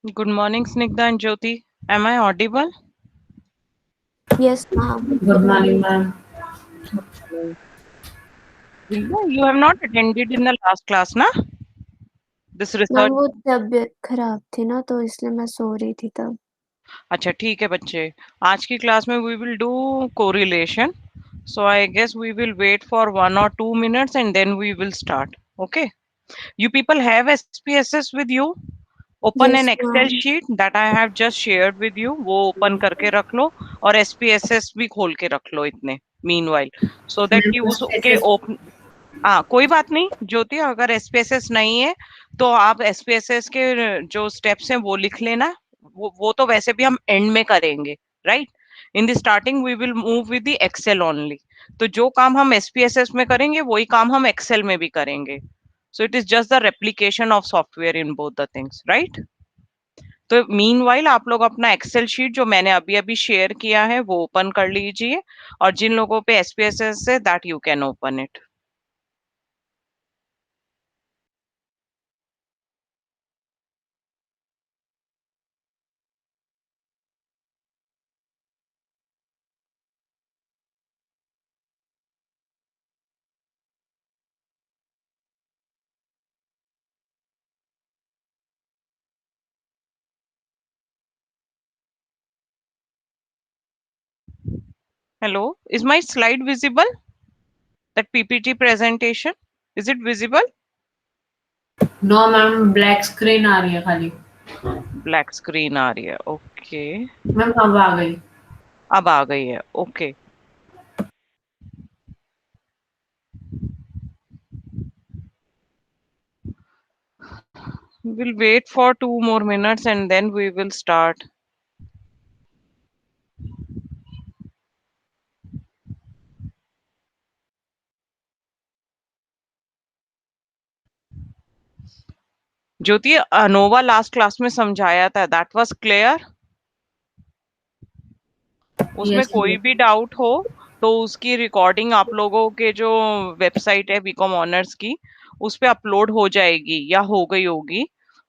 Good morning, Snigdha and Jyoti. Am I audible? Yes, ma'am. Good morning, ma'am. Okay. Snigdha, you have not attended in the last class, na? This ma'am research. वो तबीयत खराब थी ना तो इसलिए मैं सो रही थी तब। अच्छा ठीक है बच्चे, आज की क्लास में we will do correlation. So I guess we will wait for 1 or 2 minutes and then we will start. Okay. You people have SPSS with you. Open yes an Excel ma'am. sheet that I have just shared with you. वो open करके रख लो और SPSS भी खोल के रख लो इतने meanwhile so that ma'am कि कुछ उसके स्पेसेस हाँ कोई बात नहीं ज्योति, अगर एसपीएसएस नहीं है तो आप एसपीएसएस के जो स्टेप्स हैं वो लिख लेना। वो तो वैसे भी हम एंड में करेंगे, right? In the starting we will move with the Excel only. तो जो काम हम एसपीएसएस में करेंगे वही काम हम एक्सेल में भी करेंगे। So it is just the replication of software in both the things, right? तो मीनवाइल आप लोग अपना एक्सेल शीट जो मैंने अभी अभी शेयर किया है वो ओपन कर लीजिए, और जिन लोगों पे एसपीएसएस है that you can open it. Hello, is my slide visible? That PPT presentation, is it visible? No ma'am black screen आ रही है खाली। Black screen आ रही है, okay. मैम अब आ गई। अब आ गई है, okay. We'll wait for 2 more minutes and then we will start. Jyoti, ANOVA last class में समझाया था, that was clear? उसमें यस कोई मैम। भी डाउट हो तो उसकी रिकॉर्डिंग आप लोगों के जो वेबसाइट है बीकॉम ऑनर्स की उस पे अपलोड हो जाएगी या हो गई होगी।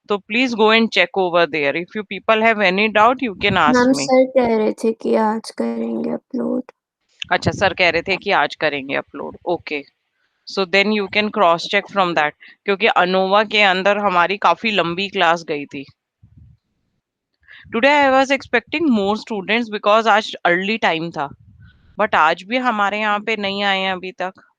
तो please go and check over there. If you people have any doubt you can ma'am ask me. Sir कह रहे थे कि आज करेंगे अपलोड। अच्छा, सर कह रहे थे कि आज करेंगे upload, okay. So then you can cross check from that, क्योंकि अनोवा के अंदर हमारी काफी लंबी क्लास गई थी। Today I was expecting more students because आज अर्ली टाइम था, बट आज भी हमारे यहाँ पे नहीं आए हैं अभी तक।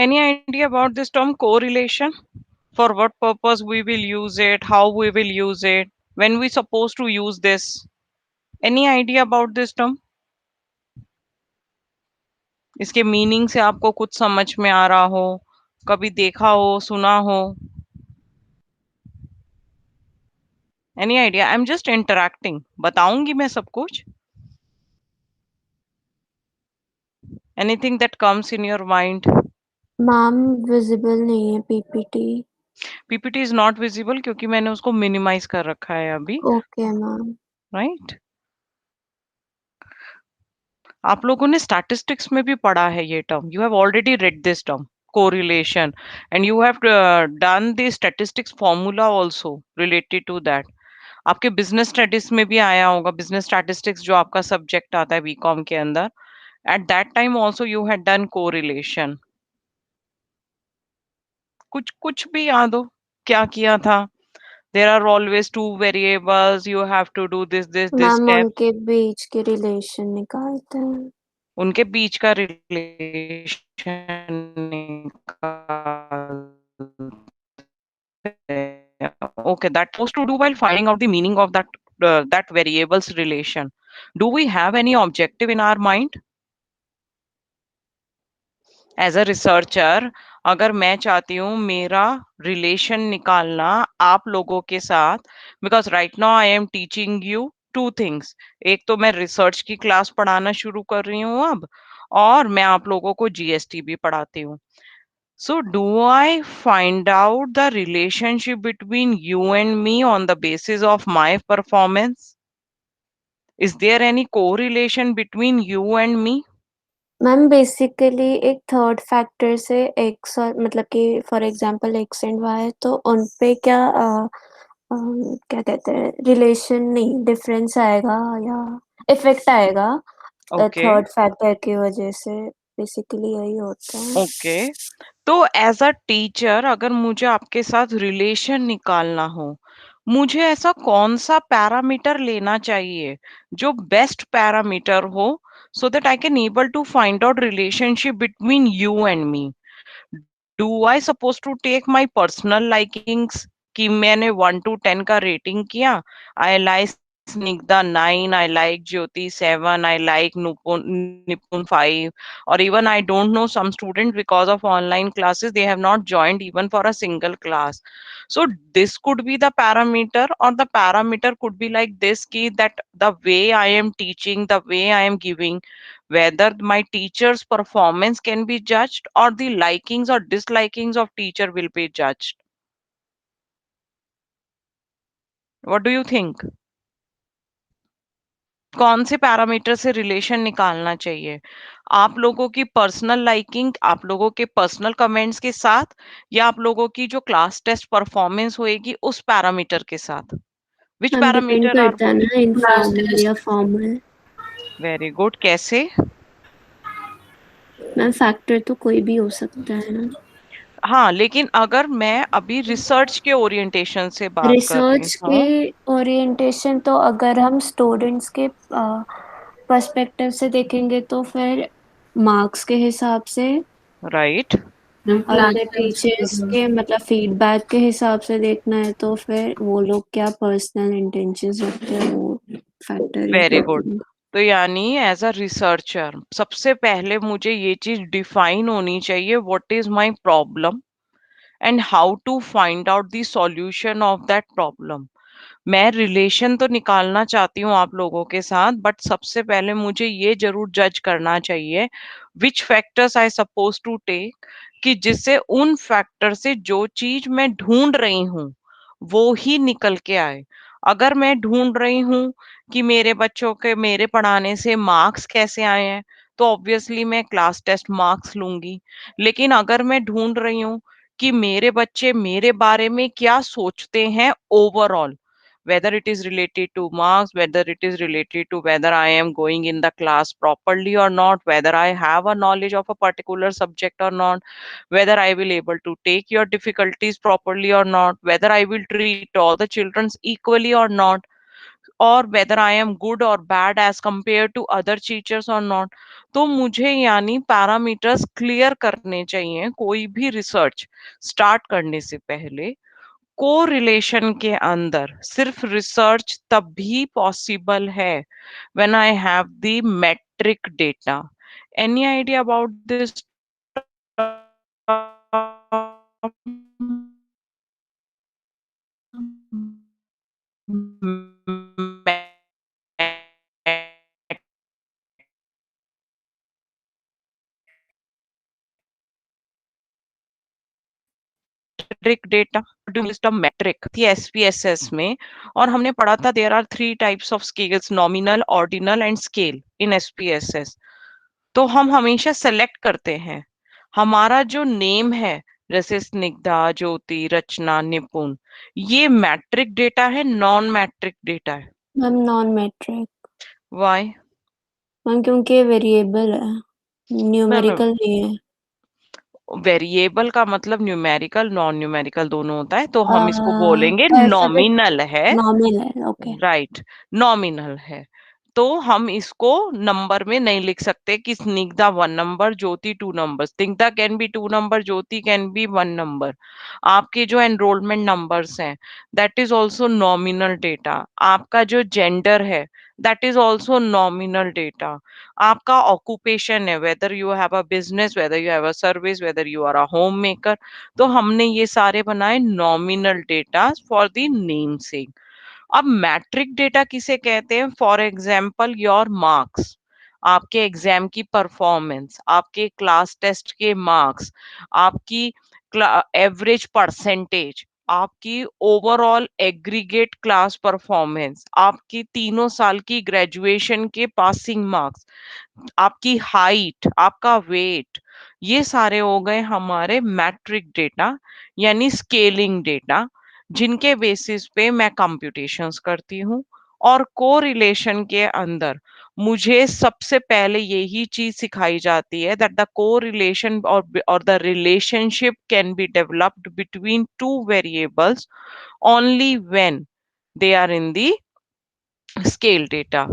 Any idea about this term correlation? For what purpose we will use it, how we will use it, when we supposed to use this? Any idea about this term? इसके मीनिंग से आपको कुछ समझ में आ रहा हो, कभी देखा हो, सुना हो? Any idea? I am just interacting, बताऊंगी मैं सब कुछ। Anything that comes in your mind? Ma'am visible नहीं है PPT. PPT is not visible क्योंकि मैंने उसको मिनिमाइज कर रखा है अभी, ओके मैम। राइट? आप लोगों ने स्टैटिस्टिक्स में भी पढ़ा है ये term, you have already read this term correlation, and you have done the statistics formula also related to that. आपके बिजनेस स्टडीज में भी आया होगा, बिजनेस स्टैटिस्टिक्स जो आपका सब्जेक्ट आता है बीकॉम के अंदर, at that time also you had done correlation. कुछ कुछ भी याद हो क्या किया था? There are always two variables, you have to do this ma'am step. उनके बीच के रिलेशन निकालते हैं। उनके बीच का relation okay, that supposed to do while finding out the meaning of that variables relation. Do we have any objective in our mind? As a researcher, अगर मैं चाहती हूँ मेरा रिलेशन निकालना आप लोगों के साथ, because right now I am teaching you two things. एक तो मैं रिसर्च की क्लास पढ़ाना शुरू कर रही हूँ अब, और मैं आप लोगों को जीएसटी भी पढ़ाती हूँ। So, do I find out the relationship between you and me on the basis of my performance? Is there any correlation between you and me? Ma'am basically एक थर्ड फैक्टर से एक्स और मतलब कि for example X and Y, तो उन पे क्या क्या कहते हैं, रिलेशन नहीं, डिफरेंस आएगा या इफेक्ट आएगा Okay, थर्ड फैक्टर की वजह से। बेसिकली यही होता है। okay. तो एज अ टीचर अगर मुझे आपके साथ रिलेशन निकालना हो, मुझे ऐसा कौन सा पैरामीटर लेना चाहिए जो बेस्ट पैरामीटर हो, so that I can able to find out relationship between you and me? Do I suppose to take my personal likings कि मैंने 1 to 10 का रेटिंग किया, I like Snigdha 9, I like Jyoti 7, I like Nipun 5, or even I don't know some students because of online classes they have not joined even for a single class. So this could be the parameter, or the parameter could be like this key, that the way I am teaching, the way I am giving, whether my teacher's performance can be judged, or the likings or dislikings of teacher will be judged. What do you think? कौन से parameter से relation निकालना चाहिए? आप लोगों की personal liking, आप लोगों के पर्सनल कमेंट्स के साथ, या आप लोगों की जो क्लास टेस्ट परफॉर्मेंस होएगी उस पैरामीटर के साथ? विच मैम डिपेंड पैरामीटर आर करता है गुड? ना, क्लास इनफॉर्मल या टेस्ट। फॉर्मल। Very good. कैसे? मैम फैक्टर तो कोई भी हो सकता है ना। हाँ, लेकिन अगर मैं अभी रिसर्च के ओरिएंटेशन से बात कर रही रिसर्च के हूँ। ओरिएंटेशन तो अगर हम स्टूडेंट्स के पर्सपेक्टिव से देखेंगे तो फिर मार्क्स के हिसाब से, राइट। मैम और क्लास अगर टीचर्स टेस्ट। के मतलब फीडबैक के हिसाब से देखना है तो फिर वो लोग क्या पर्सनल इंटेंशंस रखते हैं वो फैक्टर वेरी गुड। इम्पोर्टेंट। तो यानी एज अ रिसर्चर सबसे पहले मुझे ये चीज डिफाइन होनी चाहिए, what is my problem and how to find out the solution of that problem. मैं रिलेशन तो निकालना चाहती हूँ आप लोगों के साथ, बट सबसे पहले मुझे ये जरूर जज करना चाहिए which factors I suppose to take, कि जिससे उन फैक्टर से जो चीज मैं ढूंढ रही हूँ वो ही निकल के आए। अगर मैं ढूंढ रही हूँ कि मेरे बच्चों के मेरे पढ़ाने से मार्क्स कैसे आए हैं, तो ऑब्वियसली मैं क्लास टेस्ट मार्क्स लूंगी। लेकिन अगर मैं ढूंढ रही हूँ कि मेरे बच्चे मेरे बारे में क्या सोचते हैं overall, whether it is related to marks, whether it is related to whether I am going in the class properly or not, whether I have a knowledge of a particular subject or not, whether I will able to take your difficulties properly or not, whether I will treat all the children equally or not, or whether I am good or bad as compared to other teachers or not। तो मुझे यानी parameters clear करने चाहिए कोई भी research start करने से पहले। कोरिलेशन के अंदर सिर्फ रिसर्च तभी पॉसिबल है when I have the metric data. Any idea about this? Metric data, list of metric थी एसपीएसएस में, और हमने पढ़ा था there are 3 types of scales, nominal, ordinal and scale in SPSS. तो हम हमेशा सेलेक्ट करते हैं हमारा जो नेम है, जैसे स्निग्धा, ज्योति, रचना, निपुण, ये मैट्रिक डेटा है, नॉन मैट्रिक डेटा है? Ma'am non metric. Why? Ma'am क्योंकि वेरिएबल है, मैम न्यूमेरिकल नहीं है। वेरिएबल का मतलब न्यूमेरिकल नॉन न्यूमेरिकल दोनों होता है, तो हम इसको बोलेंगे अल्फाबेट नॉमिनल है। नॉमिनल है, ओके। राइट, नॉमिनल है। तो हम इसको नंबर में नहीं लिख सकते कि Snigdha 1 number, Jyoti 2 number. Snigdha can be 2 number, Jyoti can be 1 number. आपके जो एनरोलमेंट नंबर्स हैं, that is also nominal data. आपका जो जेंडर है, that is also nominal data. आपका occupation है, whether you have a business, whether you have a service, whether you are a homemaker, तो हमने ये सारे बनाए nominal data for the namesake. अब मैट्रिक डेटा किसे कहते हैं? फॉर एग्जाम्पल योर मार्क्स, आपके एग्जाम की परफॉर्मेंस, आपके क्लास टेस्ट के मार्क्स, आपकी एवरेज परसेंटेज, आपकी ओवरऑल एग्रीगेट क्लास परफॉर्मेंस, आपकी तीनों साल की ग्रेजुएशन के पासिंग मार्क्स, आपकी हाइट, आपका वेट, ये सारे हो गए हमारे मैट्रिक डेटा यानी स्केलिंग डेटा, जिनके बेसिस पे मैं कंप्यूटेशंस करती हूँ। और कोरिलेशन के अंदर मुझे सबसे पहले यही चीज सिखाई जाती है दैट द कोरिलेशन और the relationship can be developed between two variables only when they are in the scale data.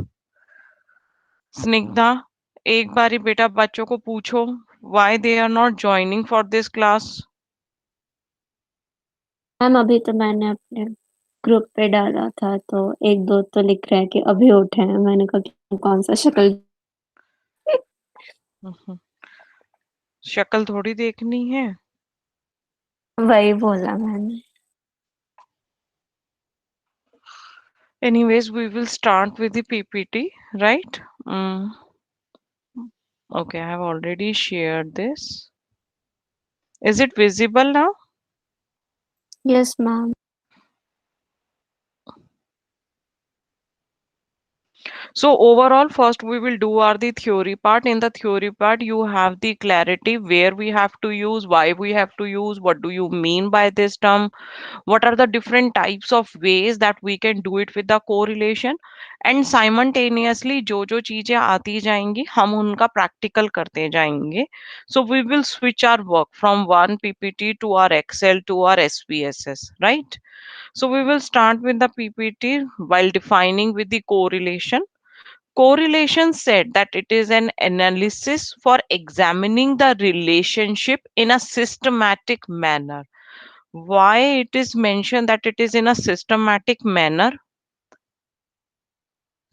Snigdha, एक बारी बेटा बच्चों को पूछो why they are not joining for this class. Ma'am अभी तो मैंने अपने ग्रुप पे डाला था तो एक दो तो लिख रहे हैं कि अभी उठे हैं। मैंने कहा कि कौन सा शक्ल शक्ल थोड़ी देखनी है। वही बोला मैंने। Anyways, we will start with the PPT, right? Okay, I have already shared this. Is it visible now? Yes ma'am. So overall, first we will do are the theory part. In the theory part, you have the clarity where we have to use, why we have to use, what do you mean by this term, what are the different types of ways that we can do it with the correlation, and simultaneously जो चीजें आती जाएंगी हम उनका practical करते जाएंगे. So we will switch our work from one PPT to our Excel to our SPSS, right? So we will start with the PPT while defining with the correlation. Correlation said that it is an analysis for examining the relationship in a systematic manner. Why it is mentioned that it is in a systematic manner?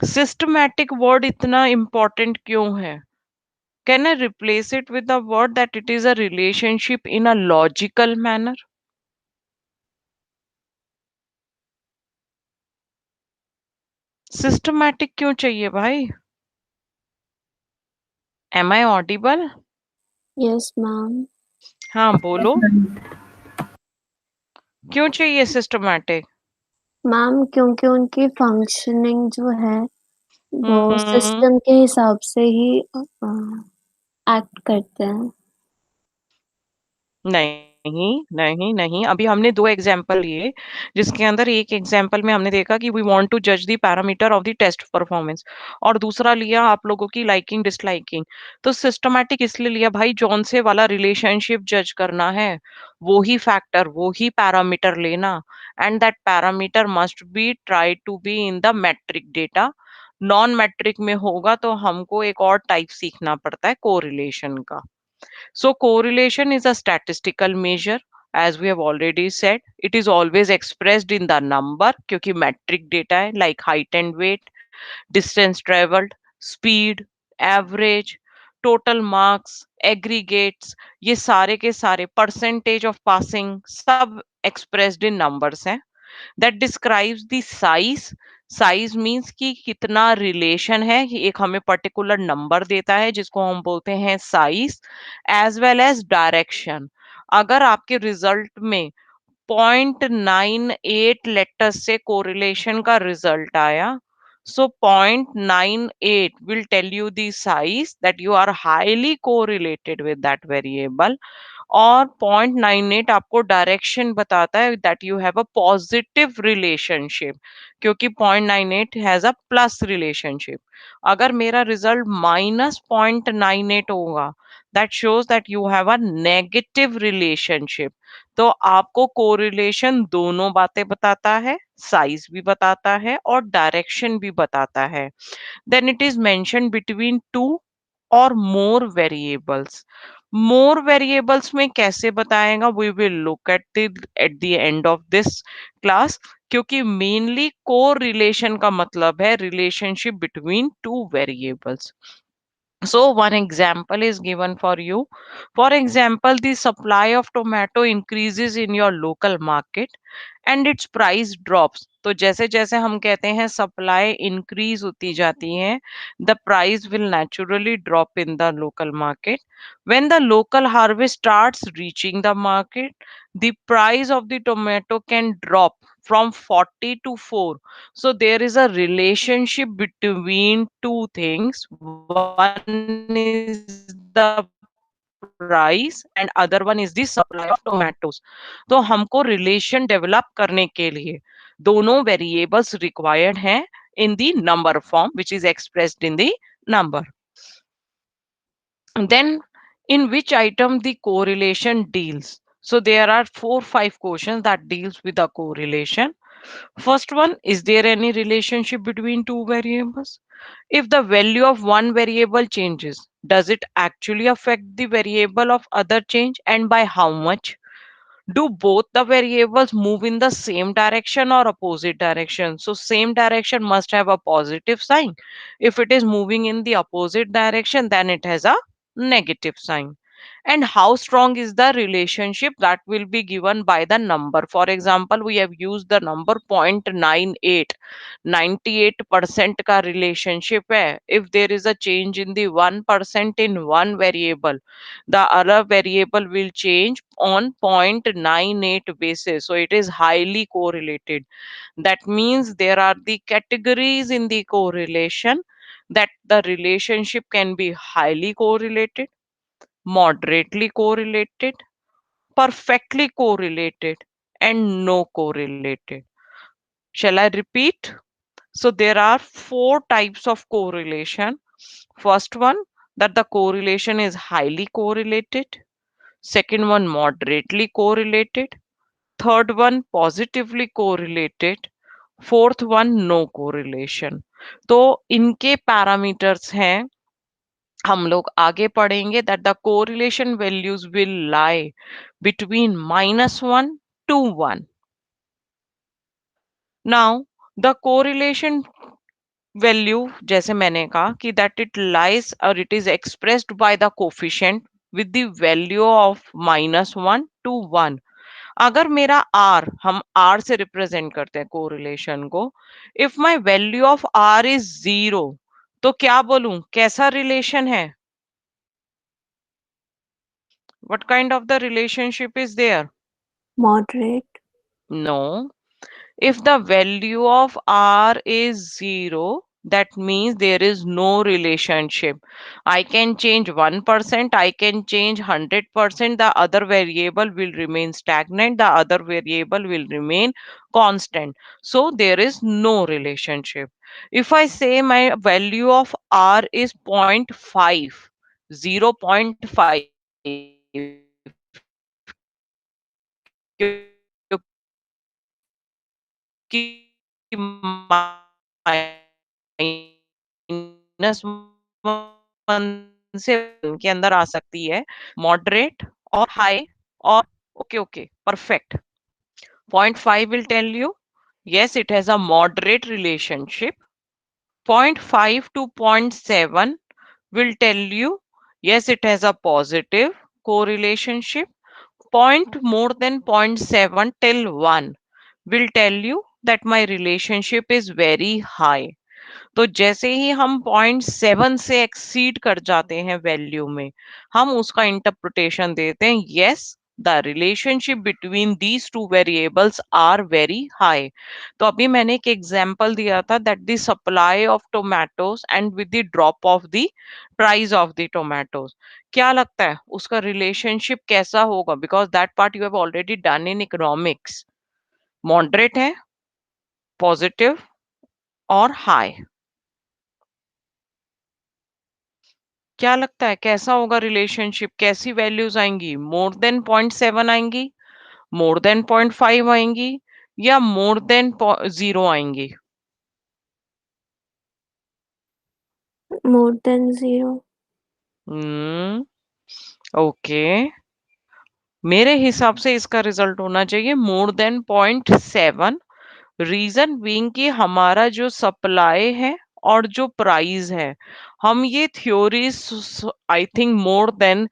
Systematic word इतना important क्यों है? Can I replace it with the word that it is a relationship in a logical manner? Systematic क्यों चाहिए भाई? Am I audible? Yes ma'am. हाँ बोलो, क्यों चाहिए सिस्टमैटिक? मैम क्योंकि उनकी फंक्शनिंग जो है वो हम्म, सिस्टम के हिसाब से ही एक्ट करते हैं। नहीं नहीं नहीं, अभी हमने दो एग्जाम्पल लिए जिसके अंदर एक एग्जाम्पल में हमने देखा कि वी वांट टू जज the parameter of the test performance, और दूसरा लिया आप लोगों की लाइकिंग डिसलाइकिंग। तो सिस्टमैटिक इसलिए लिया भाई जॉन से वाला रिलेशनशिप जज करना है, वो ही फैक्टर वो ही पैरामीटर लेना, and that parameter must be try to be in the metric data. Non metric में होगा तो हमको एक और टाइप सीखना पड़ता है कोरिलेशन का। So correlation is a statistical measure. As we have already said, it is always expressed in the number क्योंकि metric data है like height and weight, distance traveled, speed, average, total marks, aggregates, ये सारे के सारे percentage of passing सब expressed in numbers हैं. That describes the size. Size means कि कितना रिलेशन है, कि एक हमें पर्टिकुलर नंबर देता है जिसको हम बोलते हैं size, as well as direction. अगर आपके रिजल्ट में 0.98 लेटर्स से कोरिलेशन का रिजल्ट आया, so 0.98 will tell you the size that you are highly correlated with that variable, और 0.98 आपको डायरेक्शन बताता है that you have a positive relationship, क्योंकि 0.98 हैज अ प्लस रिलेशनशिप। अगर मेरा रिजल्ट -0.98 होगा, that shows that you have a negative relationship. तो आपको कोरिलेशन दोनों बातें बताता है, साइज भी बताता है और डायरेक्शन भी बताता है। Then it is mention between two और मोर वेरिएबल्स। मोर वेरिएबल्स में कैसे बताएगा, we will look at the end of this class, क्योंकि मेनली कोर रिलेशन का मतलब है relationship between two variables. So one example is given for you. For example, the supply of tomato increases in your local market and its price drops. तो जैसे जैसे हम कहते हैं सप्लाई इंक्रीज होती जाती है, the price will naturally drop in the local market. When the local harvest starts reaching the market, the price of the tomato can drop from 40 to 4. So there is a relationship between two things. One is the price and other one is the supply of tomatoes. तो हमको relation develop करने के लिए दोनों variables required हैं in the number form, which is expressed in the number. Then, in which item the correlation deals? So there are 4-5 questions that deals with the correlation. First one, is there any relationship between two variables? If the value of one variable changes, does it actually affect the variable of other change, and by how much? Do both the variables move in the same direction or opposite direction? So same direction must have a positive sign. If it is moving in the opposite direction, then it has a negative sign. And how strong is the relationship, that will be given by the number. For example, we have used the number 0.98. 98% का relationship है. If there is a change in the 1% in one variable, the other variable will change on 0.98 basis. So it is highly correlated. That means there are the categories in the correlation, that the relationship can be highly correlated, moderately correlated, perfectly correlated, and no correlated. Shall I repeat? So there are four types of correlation. First one, that the correlation is highly correlated. Second one, moderately correlated. Third one, positively correlated. Fourth one, no correlation. तो इनके parameters हैं, हम लोग आगे पढ़ेंगे, that the correlation values will lie between -1 to 1. Now the correlation value, जैसे मैंने कहा कि that it lies or it is expressed by the coefficient with the value of -1 to 1. अगर मेरा r, हम r से रिप्रेजेंट करते हैं कोरिलेशन को, if my value of r is 0, तो क्या बोलूं, कैसा रिलेशन है, what kind of the relationship is there? Moderate. No. If the value of r is 0, that means there is no relationship. I can change 1%, I can change 100%, the other variable will remain stagnant, the other variable will remain constant. So there is no relationship. If I say my value of r is 0.5, 0.5, minus one से के अंदर आ सकती है, moderate और high और okay okay perfect. 0.5 will tell you yes, it has a moderate relationship. 0.5 to 0.7 will tell you yes, it has a positive correlationship. Point more than 0.7 till 1 will tell you that my relationship is very high. तो जैसे ही हम 0.7 से exceed कर जाते हैं value में, हम उसका इंटरप्रिटेशन देते हैं yes, the relationship between these two variables are very high. तो अभी मैंने एक एग्जांपल दिया था that the supply of tomatoes and with the drop of the price of the tomatoes, क्या लगता है उसका रिलेशनशिप कैसा होगा, because that part you have already done in economics. Moderate है, पॉजिटिव और हाई. क्या लगता है कैसा होगा रिलेशनशिप, कैसी वैल्यूज आएंगी, मोर देन 0.7 आएंगी, मोर देन 0.5 आएंगी, या मोर देन 0 आएंगी? More than 0. Hmm. ओके, मेरे हिसाब से इसका रिजल्ट होना चाहिए मोर देन 0.7। रीजन बीइंग कि हमारा जो सप्लाई है और जो प्राइस है, हम ये theory I think more than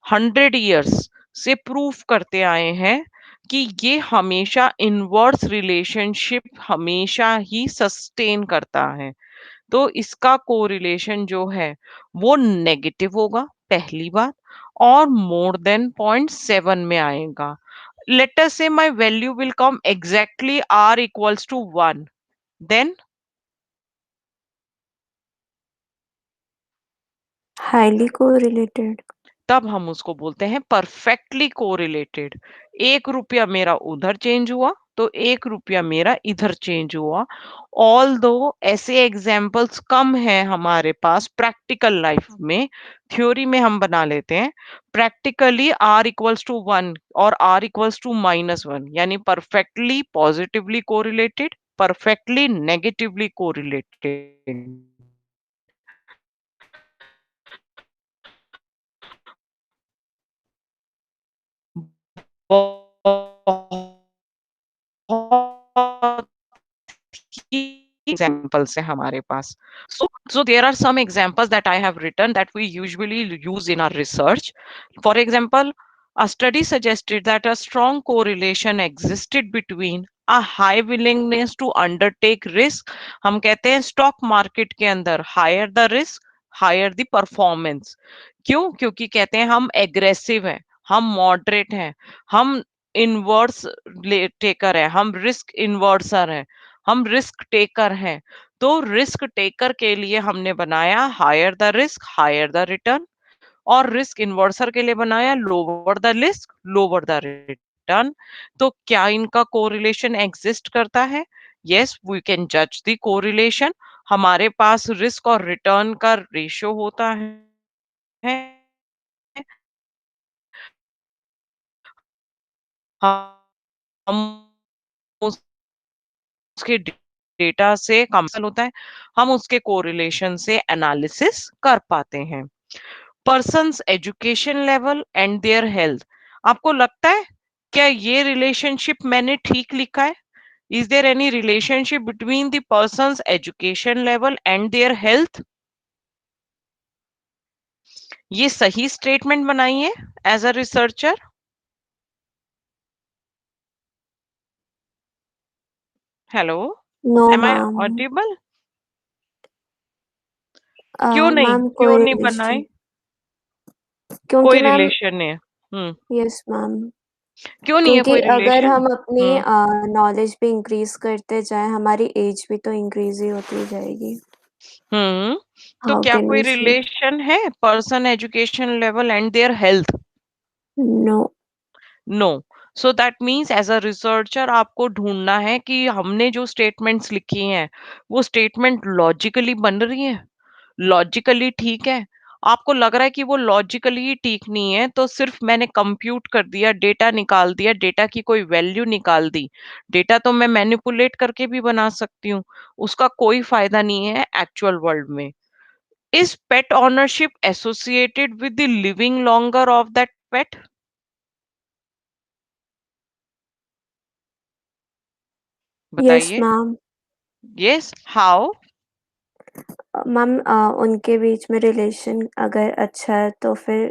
100 years से प्रूफ करते आए हैं कि ये हमेशा इनवर्स रिलेशनशिप हमेशा ही सस्टेन करता है। तो इसका कोरिलेशन जो है वो नेगेटिव होगा, पहली बात, और मोर देन 0.7 में आएगा। Let us say my value will come exactly r equals to 1, then highly correlated. तब हम उसको बोलते हैं परफेक्टली कोरिलेटेड। 1 रुपया मेरा उधर चेंज हुआ तो 1 रुपया मेरा इधर चेंज हुआ। ऑल दो ऐसे एग्जाम्पल्स कम हैं हमारे पास प्रैक्टिकल लाइफ में, थ्योरी में हम बना लेते हैं। प्रैक्टिकली r इक्वल्स टू 1 और r इक्वल्स टू -1, यानी perfectly positively correlated, perfectly negatively correlated. बहुत examples है हमारे पास. So there are some examples that I have written that we usually use in our research. For example, a study suggested that a strong correlation existed between a high willingness to undertake risk. हम कहते हैं stock market के अंदर higher the risk, higher the performance. क्यों? क्योंकि कहते हैं हम एग्रेसिव हैं, हम मॉडरेट हैं, हम इनवर्स टेकर है, हम रिस्क इन्वर्सर हैं, हम रिस्क टेकर हैं। तो रिस्क टेकर के लिए हमने बनाया higher the risk higher the return, और रिस्क इन्वर्सर के लिए बनाया lower the risk lower the return. तो क्या इनका कोरिलेशन एग्जिस्ट करता है? यस, वी कैन जज द कोरिलेशन। हमारे पास रिस्क और रिटर्न का रेशियो होता है, हम उसके डेटा से कंपैरिजन होता है, हम उसके कोरिलेशन से एनालिसिस कर पाते हैं। Persons education level and their health, आपको लगता है क्या ये रिलेशनशिप मैंने ठीक लिखा है? Is there any relationship between the persons education level and their health? ये सही स्टेटमेंट बनाई है as a researcher? Hello, no am I ma'am. Audible? क्यों नहीं, मैम क्यों कोई नहीं बनाए? रिलेशन, क्योंकि कोई मैम, रिलेशन नहीं है। यस मैम, क्यों नहीं है क्योंकि कोई अगर रिलेशन? हम अपनी हम्म नॉलेज भी इंक्रीज करते जाएं, हमारी एज भी तो इंक्रीज ही होती जाएगी। हम्म तो हाउ क्या कैन कोई वी से रिलेशन है person education level and their health? No? No. So that means as a researcher आपको ढूंढना है कि हमने जो स्टेटमेंट्स लिखी हैं वो स्टेटमेंट लॉजिकली बन रही है, लॉजिकली ठीक है। आपको लग रहा है कि वो लॉजिकली ही ठीक नहीं है तो सिर्फ मैंने कंप्यूट कर दिया, डेटा निकाल दिया, डेटा की कोई वैल्यू निकाल दी। डेटा तो मैं मैनिपुलेट करके भी बना सकती हूँ, उसका कोई फायदा नहीं है एक्चुअल वर्ल्ड में। Is pet ownership associated with the living longer of that pet? Yes बताइए। मैम। Yes, how? मैम उनके बीच में रिलेशन अगर अच्छा है तो फिर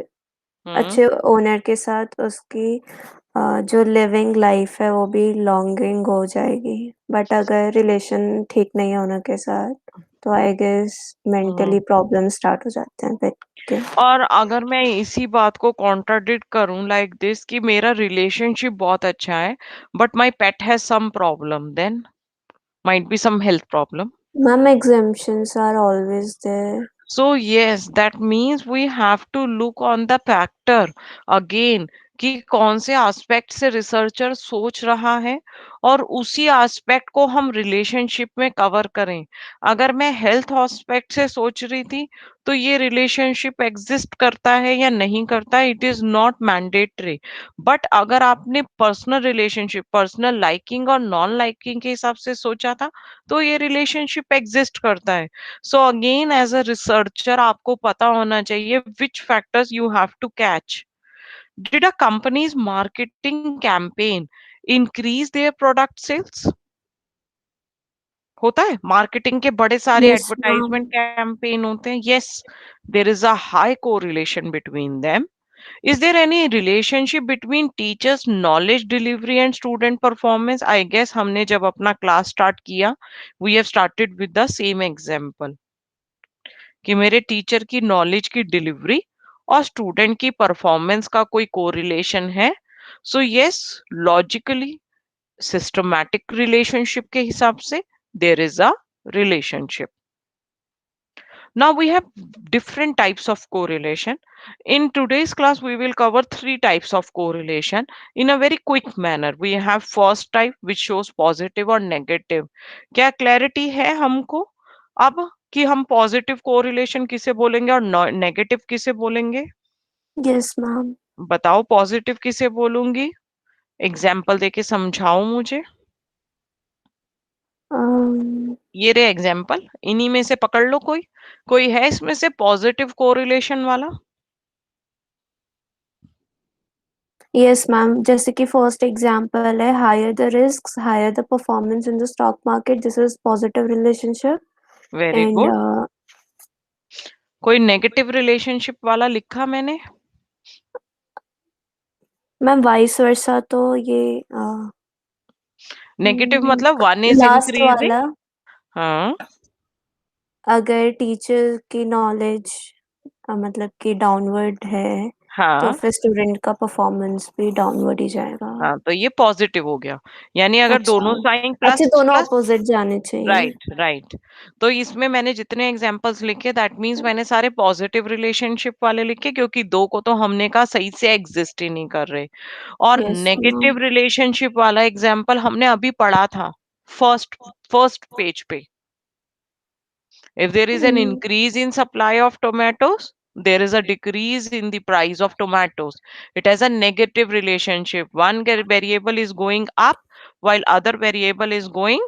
हम्म अच्छे ओनर के साथ उसकी जो लिविंग लाइफ है वो भी लॉन्गिंग हो जाएगी। बट अगर रिलेशन ठीक नहीं है ओनर के साथ तो I guess hmm mentally problem start हो जाते हैं पेट के। और अगर मैं इसी बात को कॉन्ट्राडिक्ट करूं लाइक दिस कि मेरा रिलेशनशिप बहुत अच्छा है but my pet has some problem, then might be some health problem. Ma'am exemptions are always there. So yes, that means we have to look on the factor again कि कौन से aspect से researcher सोच रहा है और उसी aspect को हम रिलेशनशिप में कवर करें। अगर मैं हेल्थ एस्पेक्ट से सोच रही थी तो ये रिलेशनशिप एग्जिस्ट करता है या नहीं करता, it is not mandatory. But अगर आपने पर्सनल रिलेशनशिप, पर्सनल लाइकिंग और नॉन लाइकिंग के हिसाब से सोचा था तो ये रिलेशनशिप एग्जिस्ट करता है। So again as a researcher आपको पता होना चाहिए which factors you have to catch. Did a company's marketing campaign increase their product sales? होता है मार्केटिंग के बड़े सारे Yes, ma'am. एडवर्टाइजमेंट कैंपेन होते हैं. Yes, there is a high correlation between them. Is there any relationship between teachers' knowledge delivery and student performance? I guess हमने जब अपना class start किया, we have started with the same example कि मेरे teacher की knowledge की delivery और student की परफॉर्मेंस का कोई कोरिलेशन है. So yes, logically systematic relationship के हिसाब से there is a relationship. Now we have different types of correlation. In today's class, we will cover three types of correlation in a very quick manner. We have first type which shows positive or negative. क्या clarity है हमको अब कि हम positive correlation किसे बोलेंगे और negative किसे बोलेंगे? Yes, ma'am. बताओ positive किसे बोलूंगी? एग्जाम्पल देके समझाओ मुझे. ये रे एग्जाम्पल, इन्हीं में से पकड़ लो. कोई कोई है इसमें से पॉजिटिव कोरिलेशन वाला? Yes, ma'am. जैसे कि first example है higher the risks, higher the performance in the stock market. This is positive relationship. Very And good. कोई नेगेटिव रिलेशनशिप वाला लिखा मैंने? मैम vice versa तो ये नेगेटिव मतलब वन इज लास्ट इंक्रीजिंग. वाला हाँ अगर टीचर की नॉलेज मतलब कि डाउनवर्ड है तो हाँ फिर स्टूडेंट का परफॉर्मेंस भी डाउनवर्ड ही जाएगा. हाँ, तो ये पॉजिटिव हो गया. यानी अगर अच्छा, दोनों साइन अच्छा प्लस दोनों प्लस. अपोजिट जाने चाहिए. Right right. तो इसमें मैंने जितने एग्जांपल्स लिखे दैट मींस मैंने सारे पॉजिटिव रिलेशनशिप वाले लिखे, क्योंकि दो को तो हमने कहा सही से एग्जिस्ट ही नहीं कर रहे. और यस मैम. नेगेटिव रिलेशनशिप वाला एग्जांपल हमने अभी पढ़ा था फर्स्ट फर्स्ट पेज पे. If there is an increase in supply of tomatoes, there is a decrease in the price of tomatoes. It has a negative relationship. One variable is going up while other variable is going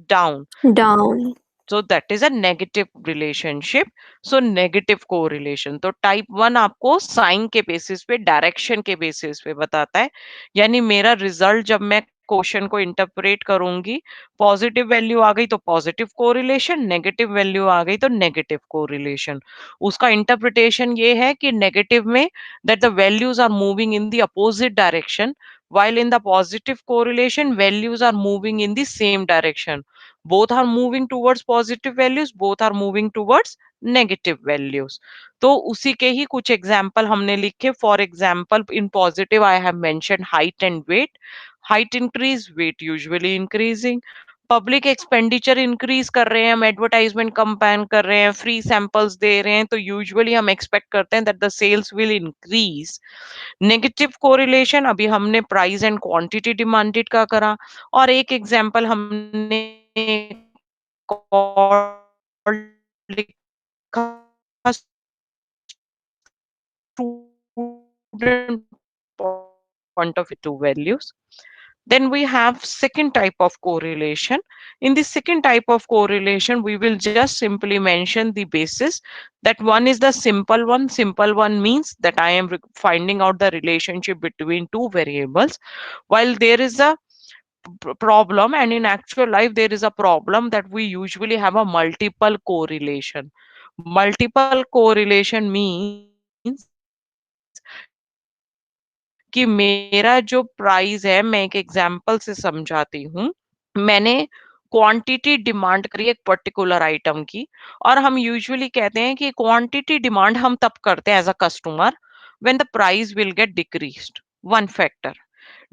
down. Down. So that is a negative relationship. So negative correlation. तो type one आपको sign के basis पे, direction के basis पे बताता है. यानी मेरा रिजल्ट जब मैं क्वेश्चन को इंटरप्रेट करूंगी, पॉजिटिव वैल्यू आ गई तो पॉजिटिव कोरिलेशन, नेगेटिव वैल्यू आ गई तो नेगेटिव कोरिलेशन. उसका इंटरप्रिटेशन ये है कि नेगेटिव में that the values are moving in the opposite direction, while in the positive correlation values are moving in the same direction. Both are moving towards positive values, both are moving towards negative values. तो उसी के ही कुछ example हमने लिखे. For example in positive I have mention height and weight. Height increase, weight usually increasing. Public expenditure increase कर रहे हैं, हम एडवर्टाइजमेंट कंपेन कर रहे हैं, फ्री सैंपल्स दे रहे हैं, तो यूजुअली हम एक्सपेक्ट करते हैं that the sales will increase. Negative correlation अभी हमने प्राइस एंड क्वांटिटी डिमांडेड का करा. और एक एग्जांपल हमने लिखा student point of view to values. Then we have second type of correlation. In the second type of correlation, we will just simply mention the basis. That one is the simple one. Simple one means that I am finding out the relationship between two variables. While there is a problem, and in actual life there is a problem, that we usually have a multiple correlation. Multiple correlation means कि मेरा जो price है, मैं एक example से समझाती हूँ. मैंने क्वांटिटी डिमांड करी एक पर्टिकुलर आइटम की, और हम यूजुअली कहते हैं कि क्वांटिटी डिमांड हम तब करते हैं as a customer when the price will get decreased. One factor.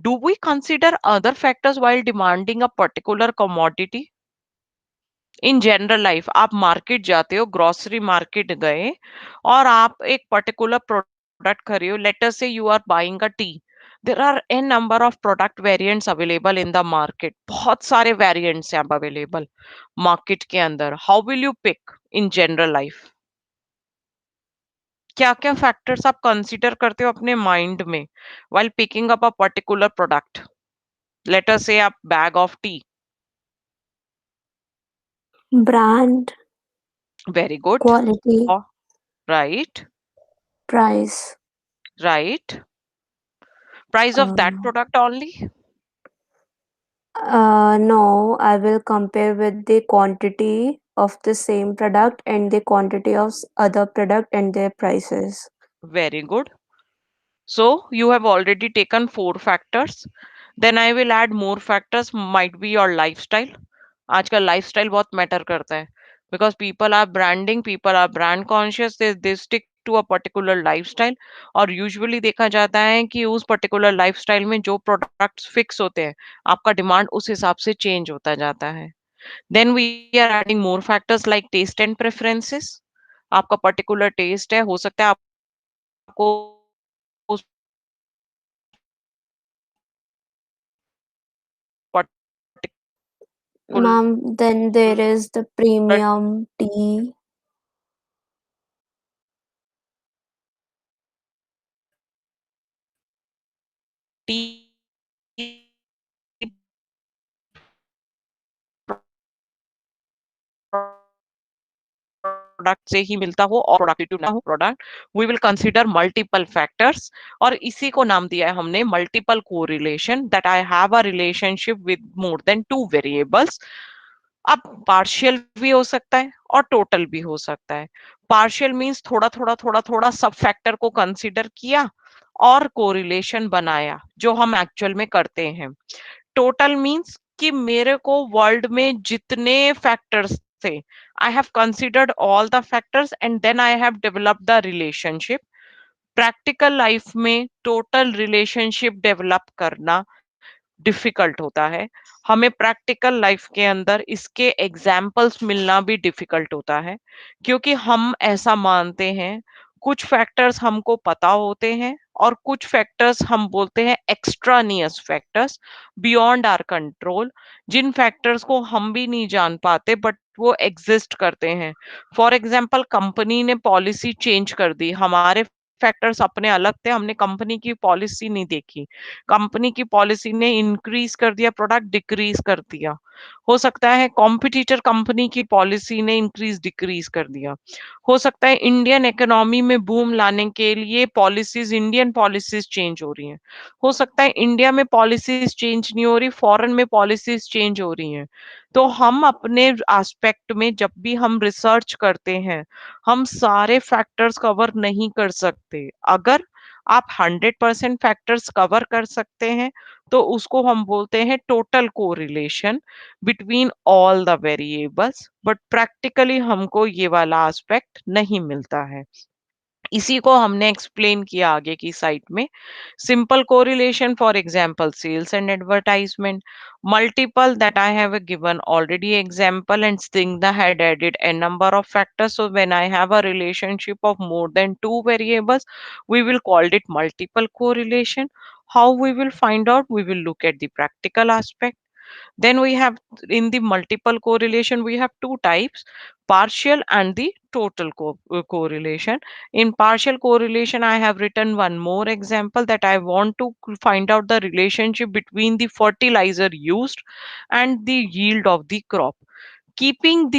Do we consider other factors while demanding a particular commodity? In general life आप मार्केट जाते हो, ग्रोसरी मार्केट गए और आप एक पर्टिकुलर प्रोडक्ट खरीदे हो. Let us say you are buying a tea. There are an number of product variants available in the market. बहुत सारे वेरिएंट्स हैं अवेलेबल मार्केट के अंदर. How will you pick in general life? क्या क्या factors आप कंसीडर करते हो अपने माइंड में while picking up a particular product? Late us से आप bag of T. Brand, very good. Quality, right price. Right. Price of that product only? No, I will compare with the quantity of the same product and the quantity of other product and their prices. Very good. So you have already taken 4 factors. Then I will add more factors, might be your lifestyle. आजकल lifestyle बहुत matter करता है, because people are branding, people are brand conscious, they stick to a particular lifestyle. और usually देखा जाता है कि उस particular lifestyle में जो products fix होते हैं, आपका demand उस हिसाब से change होता जाता है. Then we are adding more factors like taste and preferences. आपका particular taste है, हो सकता है आपको उस particular Ma'am, then there is the premium tea. tea product से ही मिलता हो और प्रोडक्टिव ना हो product, we will consider multiple factors. और इसी को नाम दिया है हमने multiple correlation, that I have a relationship with more than 2 variables. अब पार्शियल भी हो सकता है और टोटल भी हो सकता है. पार्शियल मींस थोड़ा थोड़ा थोड़ा थोड़ा सब फैक्टर को कंसीडर किया और कोरिलेशन बनाया, जो हम एक्चुअल में करते हैं. टोटल मींस कि मेरे को वर्ल्ड में जितने फैक्टर्स थे, I have considered all the factors and then I have developed the relationship. Practical life में टोटल रिलेशनशिप डेवलप करना डिफिकल्ट होता है. हमें प्रैक्टिकल लाइफ के अंदर इसके एग्जाम्पल्स मिलना भी डिफिकल्ट होता है, क्योंकि हम ऐसा मानते हैं कुछ फैक्टर्स हमको पता होते हैं और कुछ फैक्टर्स हम बोलते हैं extraneous factors, beyond our control, जिन फैक्टर्स को हम भी नहीं जान पाते बट वो एग्जिस्ट करते हैं. फॉर एग्जाम्पल, कंपनी ने पॉलिसी चेंज कर दी, हमारे फैक्टर्स अपने अलग थे, हमने कंपनी की पॉलिसी नहीं देखी. कंपनी की पॉलिसी ने इंक्रीज कर दिया, प्रोडक्ट डिक्रीज कर दिया. हो सकता है कॉम्पिटिटर कंपनी की पॉलिसी ने इंक्रीज डिक्रीज कर दिया. हो सकता है इंडियन इकोनॉमी में बूम लाने के लिए पॉलिसीज, इंडियन पॉलिसीज चेंज हो रही हैं. हो सकता है इंडिया में पॉलिसीज चेंज नहीं हो रही, फॉरेन में पॉलिसीज चेंज हो रही हैं. तो हम अपने एस्पेक्ट में जब भी हम रिसर्च करते हैं, हम सारे फैक्टर्स कवर नहीं कर सकते. अगर आप 100% फैक्टर्स कवर कर सकते हैं तो उसको हम बोलते हैं total correlation between all the variables, but practically हमको ये वाला एस्पेक्ट नहीं मिलता है. इसी को हमने एक्सप्लेन किया आगे की साइट में. Simple correlation, for example sales and advertisement. Multiple, that I have given already example, and Singha had added a number of factors. So when I have a relationship of more than 2 variables, we will call it multiple correlation. How we will find out? We will look at the practical aspect. Then we have, in the multiple correlation, we have two types: partial and the total correlation. In partial correlation, I have written one more example, that I want to find out the relationship between the fertilizer used and the yield of the crop. Keeping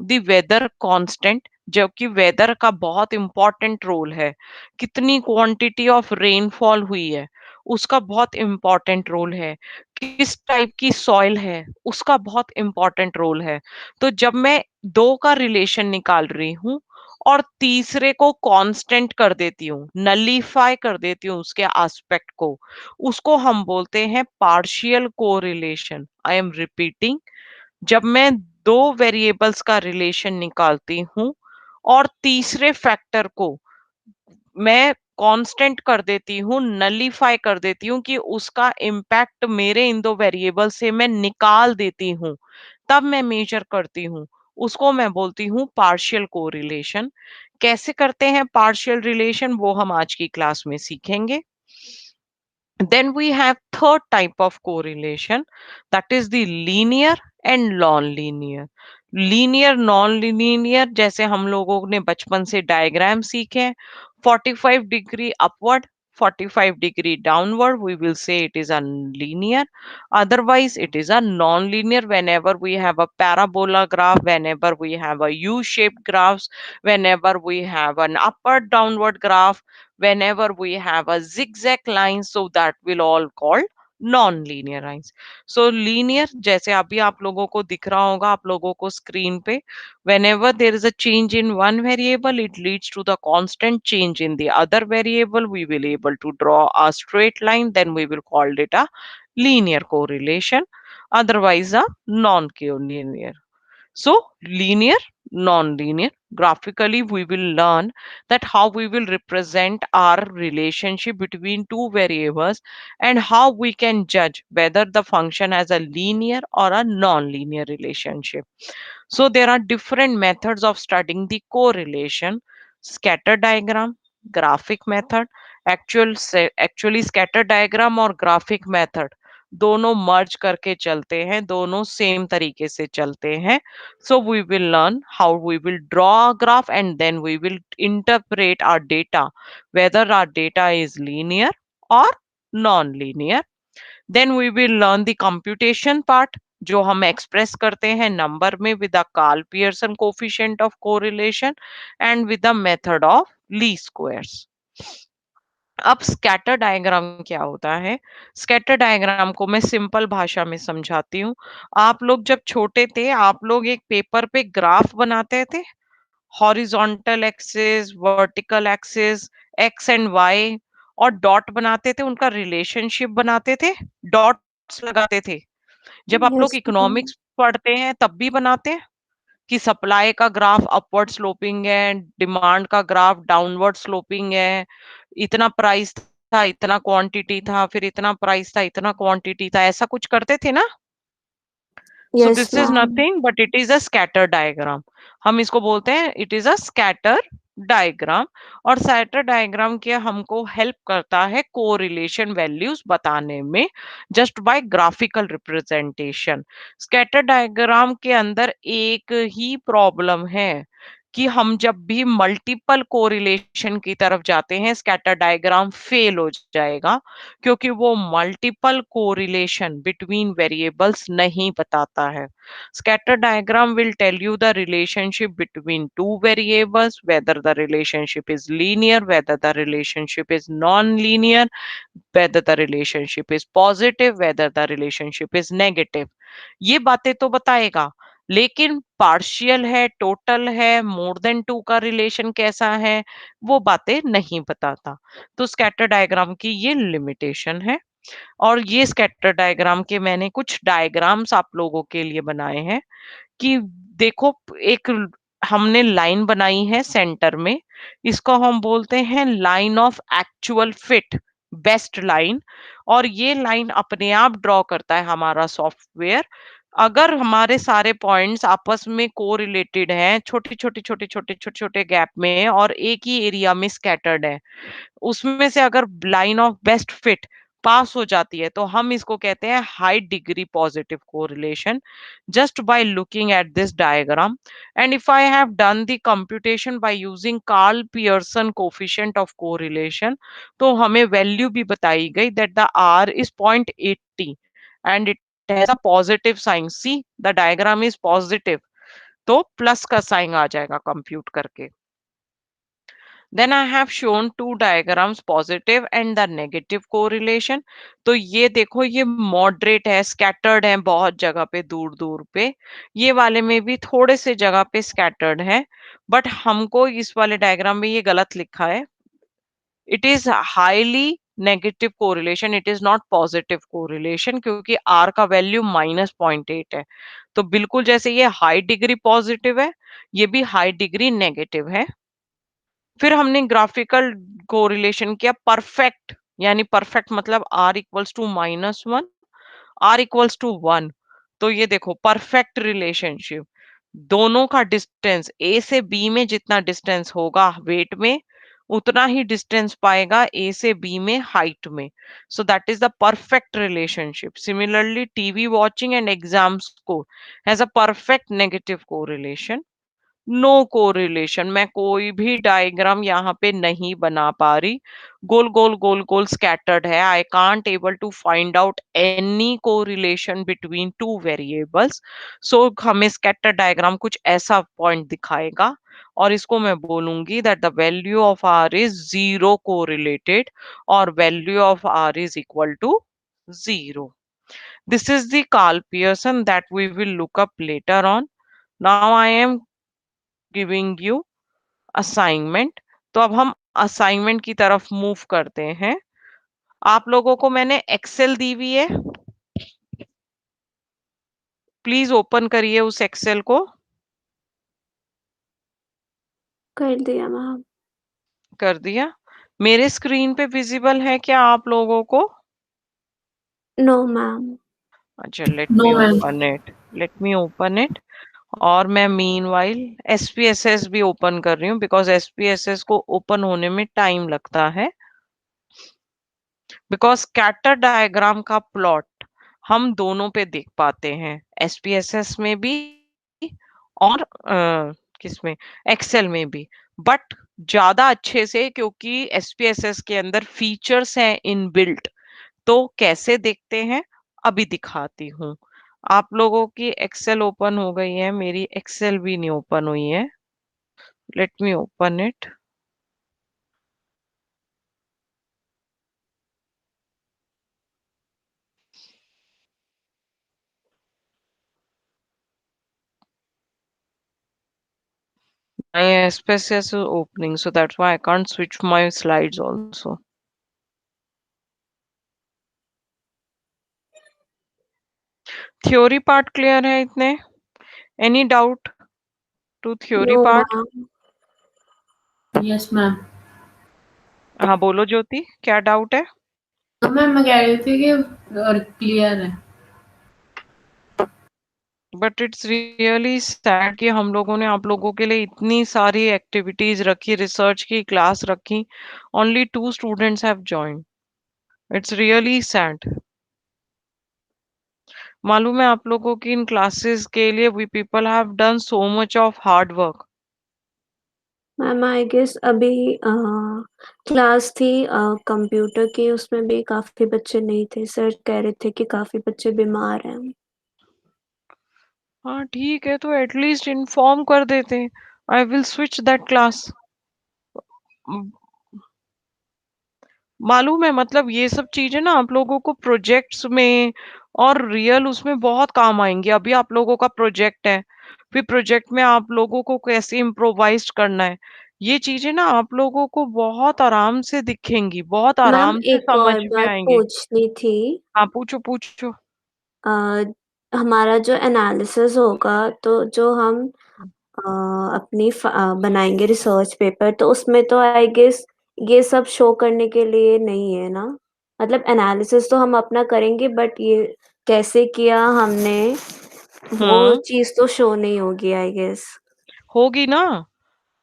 the weather constant, जबकि weather का बहुत important role है. कितनी quantity of rainfall हुई है, उसका बहुत important role है. किस टाइप की सॉइल है, उसका बहुत इंपॉर्टेंट रोल है. तो जब मैं दो का रिलेशन निकाल रही हूँ और तीसरे को कांस्टेंट कर देती हूँ, नलीफाई कर देती हूँ उसके एस्पेक्ट को, उसको हम बोलते हैं partial correlation. I am repeating, जब मैं दो वेरिएबल्स का रिलेशन निकालती हूँ और तीसरे फैक्टर को मैं कांस्टेंट कर देती हूँ, नलीफाई कर देती हूँ, कि उसका इम्पैक्ट मेरे इन दो वेरिएबल से मैं निकाल देती हूँ, तब मैं मेजर करती हूँ, उसको मैं बोलती हूँ पार्शियल कोरिलेशन. कैसे करते हैं पार्शियल रिलेशन, वो हम आज की क्लास में सीखेंगे. Then we have third type of correlation, that is the linear and non-linear. Linear non linear, जैसे हम लोगों ने बचपन से डायग्राम सीखे, 45 degree upward, 45-degree downward, we will say it is a linear. Otherwise, it is a non-linear. Whenever we have a parabola graph, whenever we have a U-shaped graphs, whenever we have an upward downward graph, whenever we have a zigzag line, so that will all called non-linear lines. So linear, जैसे अभी आप लोगों को दिख रहा होगा आप लोगों को स्क्रीन पे, whenever there is a change in one variable, it leads to the constant change in the other variable. We will able to draw a straight line, then we will call it a linear correlation, otherwise a non-linear. So linear, non-linear. Graphically, we will learn that how we will represent our relationship between two variables and how we can judge whether the function has a linear or a non-linear relationship. So there are different methods of studying the correlation: scatter diagram, graphic method. Actually scatter diagram और graphic method दोनों मर्ज करके चलते हैं, दोनों same तरीके से चलते हैं. So we will learn how we will draw a graph and then we will interpret our data, whether our data is linear or non-linear. Then we will learn the computation part, जो हम express करते हैं number में with the Karl Pearson coefficient of correlation and with the method of least squares. अब scatter diagram क्या होता है? Scatter diagram को मैं सिंपल भाषा में समझाती हूँ. आप लोग जब छोटे थे, आप लोग एक पेपर पे ग्राफ बनाते थे, horizontal axis, vertical axis, X and Y, और डॉट बनाते थे, उनका रिलेशनशिप बनाते थे, डॉट्स लगाते थे. जब आप लोग Yes, ma'am. इकोनॉमिक्स पढ़ते हैं तब भी बनाते हैं कि सप्लाई का ग्राफ अपवर्ड स्लोपिंग है, डिमांड का ग्राफ डाउनवर्ड स्लोपिंग है, इतना प्राइस था, इतना क्वांटिटी था, फिर इतना प्राइस था, इतना क्वांटिटी था, ऐसा कुछ करते थे ना. So Yes, this is ma'am. nothing but it is a scatter diagram. हम इसको बोलते हैं it is a scatter diagram. और स्कैटर डायग्राम क्या हमको हेल्प करता है कोरिलेशन वैल्यूज बताने में, just by graphical representation. Scatter diagram के अंदर एक ही प्रॉब्लम है कि हम जब भी मल्टीपल कोरिलेशन की तरफ जाते हैं स्कैटर डायग्राम फेल हो जाएगा, क्योंकि वो मल्टीपल कोरिलेशन बिटवीन वेरिएबल्स नहीं बताता है. Scatter diagram will tell you the relationship between two variables, whether the relationship is linear, whether the relationship is non-linear, whether the relationship is positive, whether the relationship is negative. ये बातें तो बताएगा, लेकिन partial है, total है, more than to का relation कैसा है, वो बातें नहीं बताता. तो स्कैटर डायग्राम की ये लिमिटेशन है. और ये स्कैटर डायग्राम के मैंने कुछ डायग्राम्स आप लोगों के लिए बनाए हैं कि देखो, एक हमने लाइन बनाई है सेंटर में, इसको हम बोलते हैं line of actual fit, best line. और ये लाइन अपने आप ड्रॉ करता है हमारा सॉफ्टवेयर. अगर हमारे सारे पॉइंट्स आपस में कोरिलेटेड हैं, छोटे छोटे छोटे छोटे छोटे छोटे गैप में और एक ही एरिया में स्कैटर्ड है, उसमें से अगर लाइन ऑफ बेस्ट फिट पास हो जाती है, तो हम इसको कहते हैं high degree positive correlation, just by looking at this diagram. And if I have done the computation by using Karl Pearson coefficient of correlation, तो हमें वैल्यू भी बताई गई that the R is 0.80 and it has a positive sign. See, the diagram is positive, तो plus का sign आ जाएगा compute करके. Then I have shown two diagrams, positive and the negative correlation. तो ये देखो, ये moderate है, scattered है बहुत जगह पे, दूर दूर पे. ये वाले में भी थोड़े से जगह पे scattered है, but हमको इस वाले डायग्राम में ये गलत लिखा है. It is highly negative correlation, it is not positive correlation, क्योंकि R का वैल्यू -0.8 है. तो बिल्कुल जैसे ये हाई डिग्री पॉजिटिव है, ये भी हाई डिग्री नेगेटिव है. फिर हमने ग्राफिकल कोरिलेशन किया परफेक्ट, यानी परफेक्ट मतलब R equals to -1, R equals to 1. तो ये देखो परफेक्ट रिलेशनशिप, दोनों का डिस्टेंस A से B में जितना डिस्टेंस होगा वेट में, उतना ही डिस्टेंस पाएगा A से B में हाइट में. So that is the perfect relationship. Similarly TV watching and exam score has a perfect negative correlation. No correlation, मैं कोई भी डायग्राम यहाँ पे नहीं बना पा रही, गोल गोल गोल गोल स्कैटर्ड है। I can't able to find out any correlation between two variables. So हमें स्कैटर डायग्राम कुछ ऐसा पॉइंट दिखाएगा और इसको मैं बोलूंगी that the value of R is zero correlated और value of R is equal to zero. This is the Carl Pearson that we will look up later on. Now I am giving you assignment. तो अब हम assignment की तरफ move करते हैं। आप लोगों को मैंने एक्सेल दी हुई है, प्लीज ओपन करिए उस एक्सेल को। कर दिया मैम। कर दिया? मेरे स्क्रीन पे विजिबल है क्या आप लोगों को? No ma'am. अच्छा, let No, me ma'am. Open it, let me open it. और मैं मीनवाइल एसपीएसएस भी ओपन कर रही हूँ बिकॉज एसपीएसएस को ओपन होने में टाइम लगता है। बिकॉज स्कैटर डायग्राम का प्लॉट हम दोनों पे देख पाते हैं, एसपीएसएस में भी और किसमें, एक्सेल में भी, बट ज्यादा अच्छे से क्योंकि एसपीएसएस के अंदर फीचर्स हैं इनबिल्ट। तो कैसे देखते हैं अभी दिखाती हूँ। आप लोगों की एक्सेल ओपन हो गई है, मेरी एक्सेल भी नहीं ओपन हुई है। Late me open it. My SPSS is opening, so that's why I can't switch my slides also. Theory part clear है इतने? Any doubt to theory no part? Ma'am. Yes, ma'am. हाँ बोलो ज्योति, क्या doubt है? तो ma'am मैं कह रही थी कि और क्लियर है। बट इट्स रियली सैड कि हम लोगों ने आप लोगों के लिए इतनी सारी एक्टिविटीज रखी, रिसर्च की क्लास रखी, only 2 students have joined. It's really sad. मालूम है आप लोगों की इन क्लासेस के लिए we people have done so much of hard work. Ma'am I guess अभी क्लास थी कंप्यूटर की, उसमें भी काफ़ी बच्चे नहीं थे। सर कह रहे थे कि काफ़ी बच्चे बीमार हैं। हाँ ठीक है, तो एटलीस्ट इन्फॉर्म कर देते, I will switch that class. मालूम है, मतलब ये सब चीजें ना आप लोगों को प्रोजेक्ट्स में और रियल उसमें बहुत काम आएंगी। अभी आप लोगों का प्रोजेक्ट है, फिर प्रोजेक्ट में आप लोगों को कैसे इम्प्रोवाइज करना है, ये चीजें ना आप लोगों को बहुत आराम से दिखेंगी, बहुत मैम आराम से एक समझ और में बात आएंगे। पूछनी थी। हाँ पूछो पूछो। अ, हमारा जो एनालिसिस होगा, तो जो हम अ, बनाएंगे रिसर्च पेपर, तो उसमें तो आई गेस ये सब शो करने के लिए नहीं है ना? मतलब एनालिसिस तो हम अपना करेंगे, बट ये कैसे किया हमने, वो हम्म, चीज़ तो शो नहीं होगी आई गेस। होगी ना,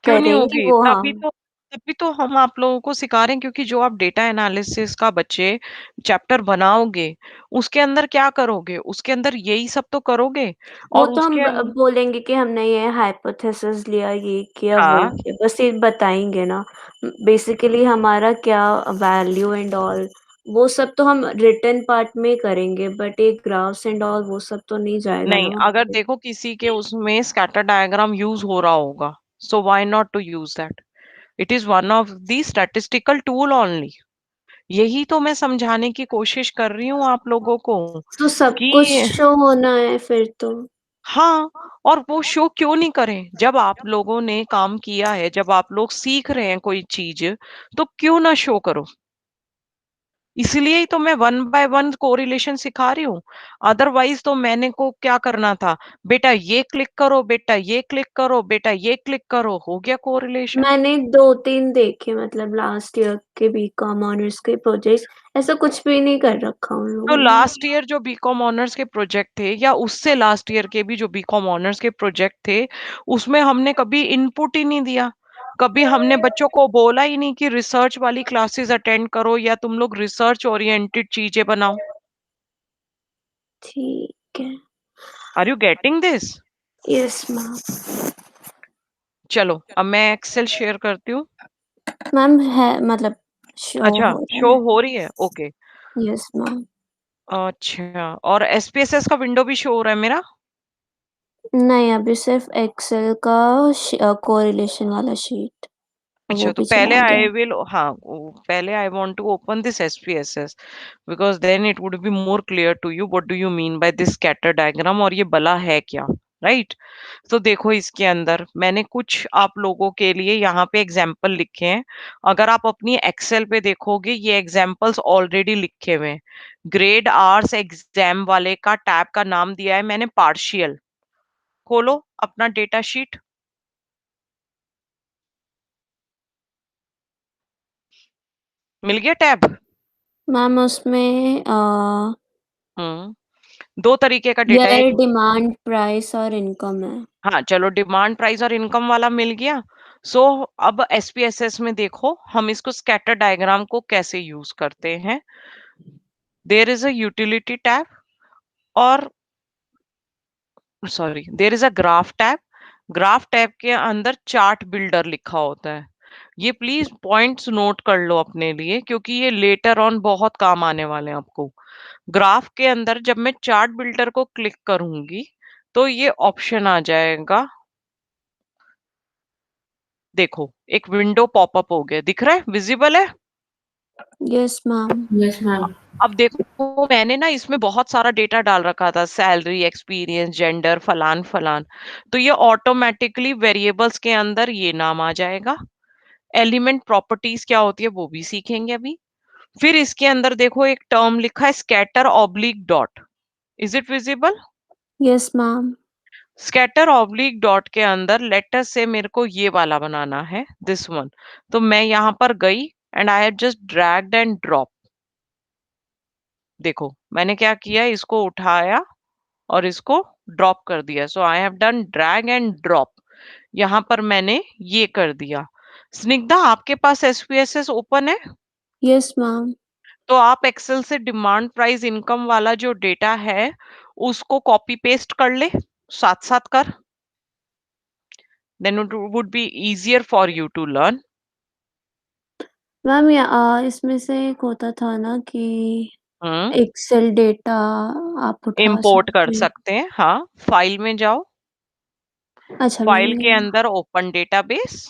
क्यों नहीं करेंगे होगी? वो तभी हम। तो, तभी तो हम आप लोगों को सिखा रहे हैं, क्योंकि जो आप डेटा एनालिसिस का बच्चे चैप्टर बनाओगे, उसके अंदर क्या करोगे? उसके अंदर यही सब तो करोगे। वो और तो हम उसके बोलेंगे कि हमने ये हाइपोथेसिस लिया, ये किया, वो हाँ, किया, बस ये बताएंगे ना। बेसिकली हमारा क्या वैल्यू एंड ऑल, वो सब तो हम रिटन पार्ट में करेंगे, बट एक ग्राफ्स एंड ऑल वो सब तो नहीं जाएगा ना नहीं वहाँ अगर पे। देखो किसी के उसमें स्कैटर डायग्राम यूज हो रहा होगा, so why not to use that? It is one of the statistical tool only. यही तो मैं समझाने की कोशिश कर रही हूँ आप लोगों को तो सब कुछ कि शो होना है फिर तो। हाँ, और वो शो क्यों नहीं करें? जब आप लोगों ने काम किया है, जब आप लोग सीख रहे हैं कोई चीज, तो क्यों ना शो करो? इसलिए ही तो मैं वन बाय वन कोरिलेशन सिखा रही हूँ। अदरवाइज तो मैंने को क्या करना था, बेटा ये क्लिक करो, बेटा ये क्लिक करो, बेटा ये क्लिक करो, हो गया कोरिलेशन। मैंने 2-3 देखे, मतलब लास्ट ईयर के बीकॉम ऑनर्स के प्रोजेक्ट्स, ऐसा कुछ भी नहीं कर रखा उन तो लोगों ने। लास्ट ईयर जो बीकॉम ऑनर्स के प्रोजेक्ट थे, या उससे लास्ट ईयर के भी जो बीकॉम ऑनर्स के प्रोजेक्ट थे, उसमें हमने कभी इनपुट ही नहीं दिया। कभी हमने बच्चों को बोला ही नहीं कि रिसर्च वाली क्लासेस अटेंड करो या तुम लोग रिसर्च ओरिएंटेड चीजें बनाओ। ठीक है। Are you getting this? Yes ma'am. चलो अब मैं एक्सेल शेयर करती हूँ। मैम है मतलब शो अच्छा, हो रहा शो है। हो रही है, ओके। Yes ma'am. अच्छा, और एसपीएसएस का विंडो भी शो हो रहा है मेरा? नहीं, अभी सिर्फ एक्सेल का कोरिलेशन वाला शीट अच्छा, वो तो भी पहले चला आई गया। विल, हाँ, पहले I want to open this SPSS because then it would be more clear to you what do you mean by this scatter diagram, और ये भला है क्या, राइट? तो देखो, इसके अंदर मैंने कुछ आप लोगों के लिए यहाँ पे एग्जाम्पल लिखे हैं। अगर आप अपनी एक्सेल पे देखोगे, ये एग्जाम्पल्स ऑलरेडी लिखे हुए हैं। ग्रेड आर्ट्स एग्जाम वाले का टैब का नाम दिया है मैंने पार्शियल। खोलो अपना डेटा शीट। मिल गया टैब? मैम उसमें दो तरीके का डेटा है, ईयर, एक, डिमांड, प्राइस और इनकम है। हाँ चलो, डिमांड, प्राइस और इनकम वाला मिल गया। सो अब एसपीएसएस में देखो हम इसको स्कैटर डायग्राम को कैसे यूज करते हैं। There is a utility tab, और sorry, there is a graph tab. Graph tab के अंदर चार्ट बिल्डर लिखा होता है। ये प्लीज पॉइंट्स नोट कर लो अपने लिए, क्योंकि ये लेटर ऑन बहुत काम आने वाले हैं आपको। ग्राफ के अंदर जब मैं चार्ट बिल्डर को क्लिक करूंगी तो ये ऑप्शन आ जाएगा। देखो, एक विंडो पॉपअप हो गया, दिख रहा है, विजिबल है। Yes ma'am. Yes, ma'am. अब देखो, मैंने ना इसमें बहुत सारा डेटा डाल रखा था, सैलरी, एक्सपीरियंस, जेंडर, फलान फलान। तो ये ऑटोमेटिकली वेरिएबल्स के अंदर ये नाम आ जाएगा। एलिमेंट प्रॉपर्टीज क्या होती है वो भी सीखेंगे अभी। फिर इसके अंदर देखो एक टर्म लिखा है, scatter oblique dot. Is it visible? Yes ma'am. Scatter oblique dot के अंदर लेटर से मेरे को ये वाला बनाना है, दिस वन। तो मैं यहाँ पर गई and I have just dragged and drop. देखो मैंने क्या किया, इसको उठाया और इसको ड्रॉप कर दिया। So I have done drag and drop. यहाँ पर मैंने ये कर दिया। स्निग्धा, आपके पास एसपीएसएस ओपन है? Yes ma'am. तो आप एक्सेल से डिमांड, प्राइस, इनकम वाला जो डेटा है उसको कॉपी पेस्ट कर ले, साथ साथ कर। Then it would be easier for you to learn. Ma'am इसमें से एक होता था ना कि हम्म, एक्सेल डेटा आप उठा इंपोर्ट कर सकते हैं। सकते हैं, हाँ। फाइल में जाओ, अच्छा फाइल मैम के ये अंदर ओपन डेटाबेस।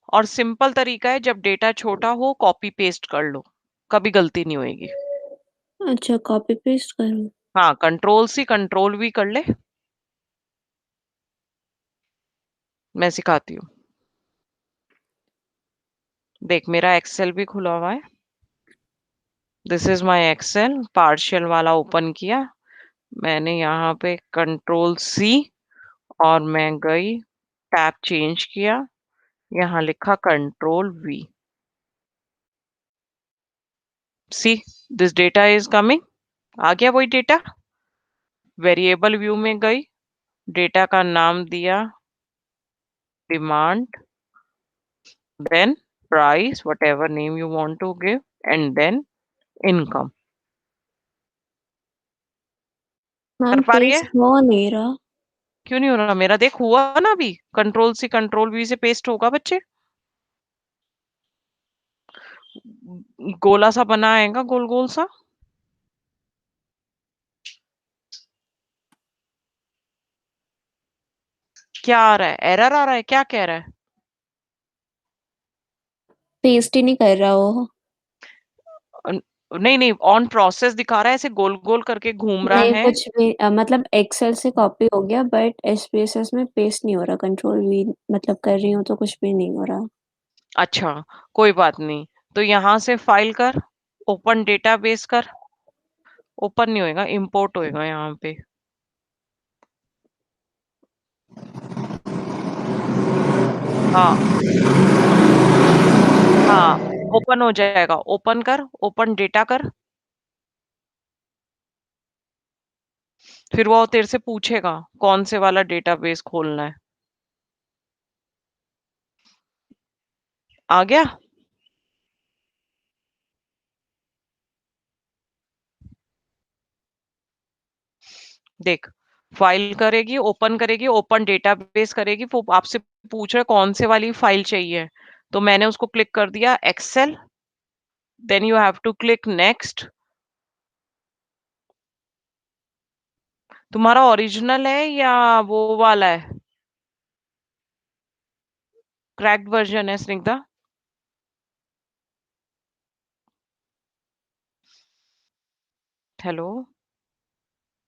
और सिंपल तरीका है, जब डेटा छोटा हो कॉपी पेस्ट कर लो, कभी गलती नहीं होगी। अच्छा कॉपी पेस्ट करूँ? हाँ, कंट्रोल सी कंट्रोल भी कर ले, मैं सिखाती हूँ। देख, मेरा एक्सेल भी खुला हुआ है। This is my Excel, partial वाला ओपन किया मैंने, यहाँ पे कंट्रोल सी, और मैं गई, टैब चेंज किया, यहाँ लिखा control V. See, this data is coming. आ गया वही डेटा। वेरिएबल व्यू में गई, डेटा का नाम दिया demand, then price, whatever name you want to give, and then income। कर मैम पा रही है? पेस्ट हो नहीं रहा। क्यों नहीं हो रहा मेरा? देख, हुआ ना अभी, कंट्रोल सी कंट्रोल वी से पेस्ट होगा बच्चे। गोला सा बना आएगा, गोल गोल सा। क्या आ रहा है? एरर आ रहा है? क्या कह रहा है? पेस्ट ही नहीं कर रहा वो। नहीं नहीं, ऑन प्रोसेस दिखा रहा है, ऐसे गोल गोल करके घूम रहा नहीं है। कुछ भी मतलब एक्सेल से कॉपी हो गया बट एसपीएसएस में पेस्ट नहीं हो रहा। कंट्रोल वी मतलब कर रही हूँ तो कुछ भी नहीं हो रहा। अच्छा, कोई बात नहीं। तो यहाँ से फाइल कर, ओपन डेटाबेस कर। ओपन नहीं होएगा, इंपोर्ट होएगा यहाँ पे। हाँ हाँ, ओपन हो जाएगा। ओपन कर, ओपन डेटा कर। फिर वो तेरे से पूछेगा कौन से वाला डेटाबेस खोलना है। आ गया? देख, फाइल करेगी, ओपन करेगी, ओपन डेटाबेस करेगी, वो आपसे पूछ रहा है कौन से वाली फाइल चाहिए, तो मैंने उसको क्लिक कर दिया Excel, then you have to click next. तुम्हारा ओरिजिनल है या वो वाला है, क्रैक्ड वर्जन है स्निग्धा? हेलो।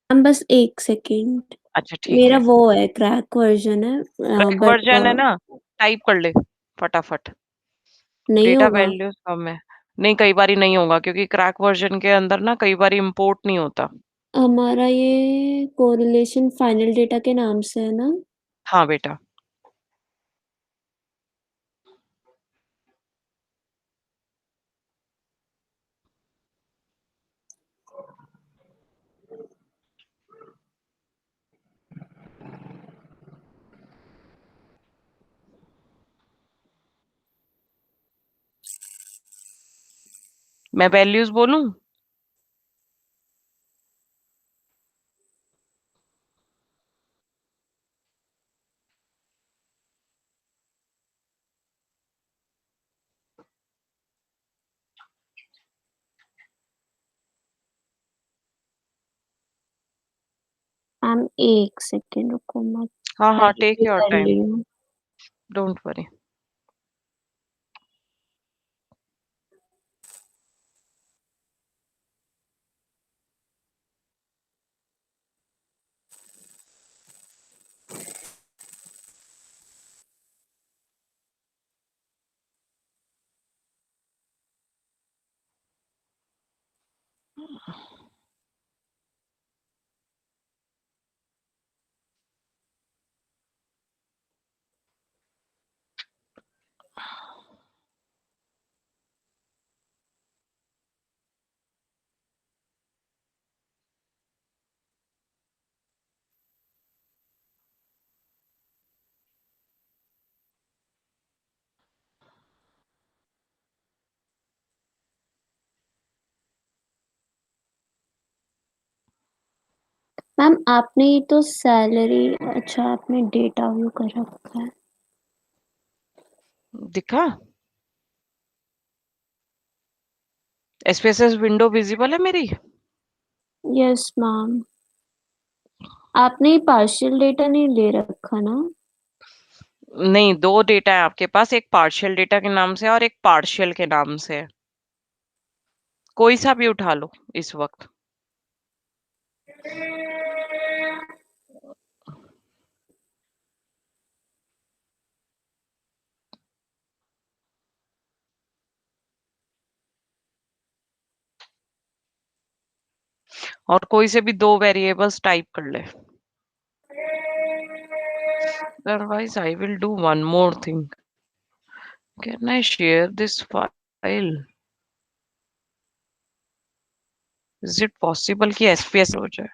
मैम बस एक सेकेंड, अच्छा ठीक मेरा है, वो है क्रैक वर्जन है क्रैक बट वर्जन है ना, टाइप कर ले फटाफट। नहीं डेटा होगा। वैल्यूज कम है। नहीं, कई बारी नहीं होगा क्योंकि क्रैक वर्जन के अंदर ना कई बारी इंपोर्ट नहीं होता। हमारा ये कोरिलेशन फाइनल डेटा के नाम से है ना? हाँ बेटा। मैं वैल्यूज बोलूं? मैम एक सेकेंड रुको, मैं हाँ हाँ, टाइप टेक भी योर कर टाइम, रही हूँ। Don't worry. मैम आपने ये तो सैलरी, अच्छा आपने डेटा व्यू कर रखा है। दिखा? एसपीएसएस विंडो विजिबल है मेरी? यस मैम, आपने पार्शियल डेटा नहीं ले रखा ना? नहीं, दो डेटा है आपके पास, एक पार्शियल डेटा के नाम से और एक पार्शियल के नाम से है। कोई सा भी उठा लो इस वक्त। और कोई से भी दो वेरिएबल्स टाइप कर ले। Otherwise, I will do one more thing. Can I share this file? Is it possible कि SPS हो जाए?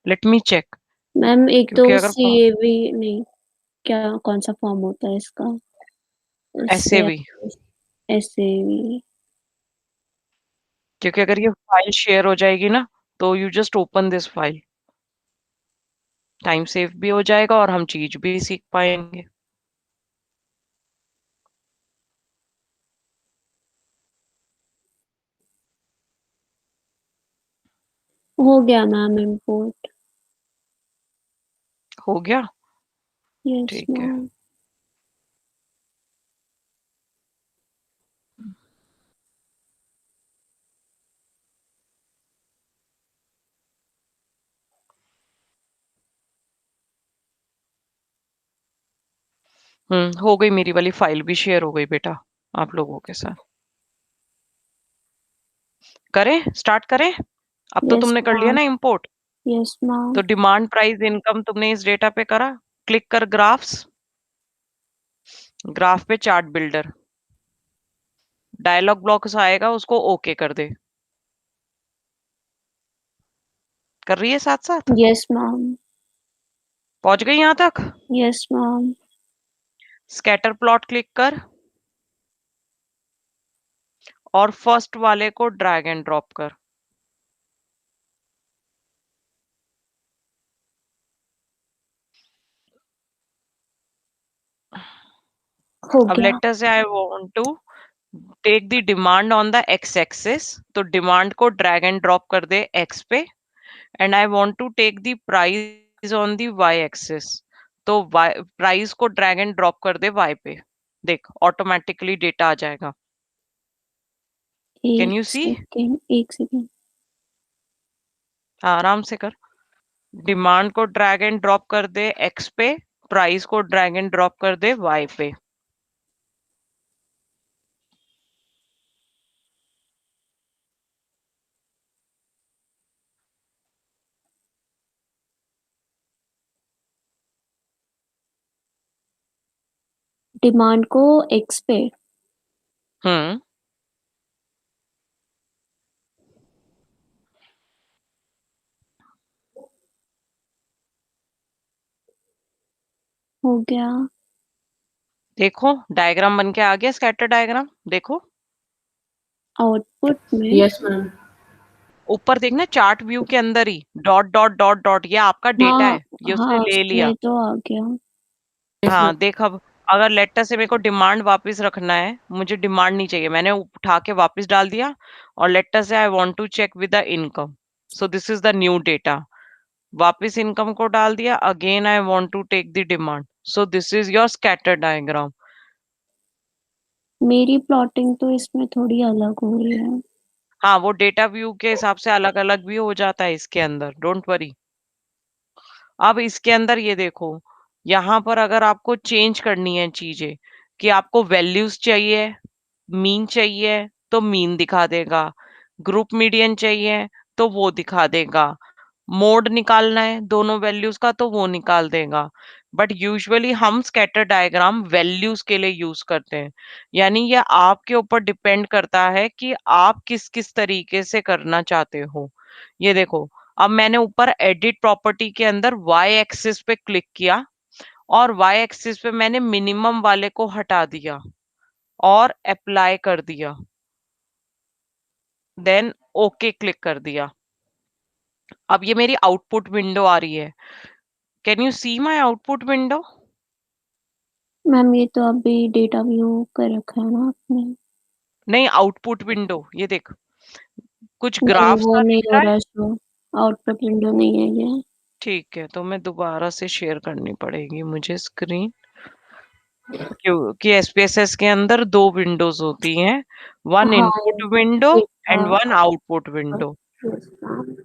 Let me check. मैम एक तो क्योंकि अगर सीएवी नहीं, क्या कौन सा फॉर्म होता है इसका? SAV, एसएवी। क्योंकि अगर ये फाइल शेयर हो जाएगी ना, तो you just open this file, time save भी हो जाएगा और हम चीज भी सीख पाएंगे। हो गया मैम इम्पोर्ट। हो गया? यस ठीक है। मैम। हो गई, मेरी वाली फाइल भी शेयर हो गई बेटा आप लोगों के साथ। करें, स्टार्ट करें? अब तो यस तुमने कर लिया मैम। ना इंपोर्ट। Yes ma'am. तो डिमांड प्राइस इनकम तुमने इस डेटा पे करा, क्लिक कर ग्राफ्स, ग्राफ पे चार्ट बिल्डर, डायलॉग बॉक्स आएगा उसको ओके कर दे। कर रही है साथ साथ? Yes ma'am. पहुंच गई यहां तक? Yes ma'am. Scatter plot click कर और फर्स्ट वाले को ड्रैग एंड ड्रॉप कर। हो अब गया। Let us say I want to take the demand on the X axis, तो डिमांड को ड्रैग एंड ड्रॉप कर दे एक्स पे, and I want to take the price on the Y axis, तो प्राइस को ड्रैग एंड ड्रॉप कर दे Y पे। देख ऑटोमेटिकली डेटा आ जाएगा। Can you see? एक सेकेंड। आराम से कर। डिमांड को ड्रैग एंड ड्रॉप कर दे एक्स पे, प्राइस को ड्रैग एंड ड्रॉप कर दे वाई पे। डिमांड को एक्स पे। हम्म। हो गया। देखो डायग्राम बन के आ गया, स्कैटर डायग्राम देखो। आउटपुट में Yes, ma'am. ऊपर देखना चार्ट व्यू के अंदर ही डॉट डॉट डॉट डॉट, ये आपका डेटा हाँ है, ये उसने हाँ, ले लिया। उसमें तो आ गया। Yes, हाँ ma'am. देख अब, अगर लेटर से मेरे को डिमांड वापस रखना है, मुझे डिमांड नहीं चाहिए, मैंने उठा के वापस डाल दिया, और लेटर से I want to check with the income, so this is the new data. वापस इनकम को डाल दिया, again I want to take the demand, so this is your scatter diagram. मेरी प्लॉटिंग तो इसमें थोड़ी अलग हो रही है। हाँ वो डेटा व्यू के हिसाब से अलग अलग भी हो जाता है इसके अंदर, डोंट वरी। अब इसके अंदर ये देखो, यहाँ पर अगर आपको चेंज करनी है चीजें, कि आपको वैल्यूज चाहिए, मीन चाहिए तो मीन दिखा देगा, ग्रुप मीडियन चाहिए तो वो दिखा देगा, मोड निकालना है दोनों वैल्यूज का तो वो निकाल देगा। बट यूजुअली हम स्कैटर डायग्राम वैल्यूज के लिए यूज करते हैं, यानी ये आपके ऊपर डिपेंड करता है कि आप किस किस तरीके से करना चाहते हो। ये देखो, अब मैंने ऊपर एडिट प्रॉपर्टी के अंदर वाई एक्सिस पे क्लिक किया, और वाई एक्सिस पे मैंने मिनिमम वाले को हटा दिया और अप्लाई कर दिया, देन ओके क्लिक कर दिया। अब ये मेरी आउटपुट विंडो आ रही है, can you see my output window? Ma'am ये तो अभी डेटा व्यू कर रखा है ना आपने? नहीं, आउटपुट विंडो ये देख, कुछ नहीं, ग्राफ वो सा नहीं दिख हो रहा है। रहा शो। आउटपुट विंडो नहीं है ये। ठीक है, तो मैं दोबारा से शेयर करनी पड़ेगी मुझे स्क्रीन, क्योंकि एसपीएसएस के अंदर दो विंडोज होती हैं, वन हाँ, input window and data. One output window. Yes ma'am.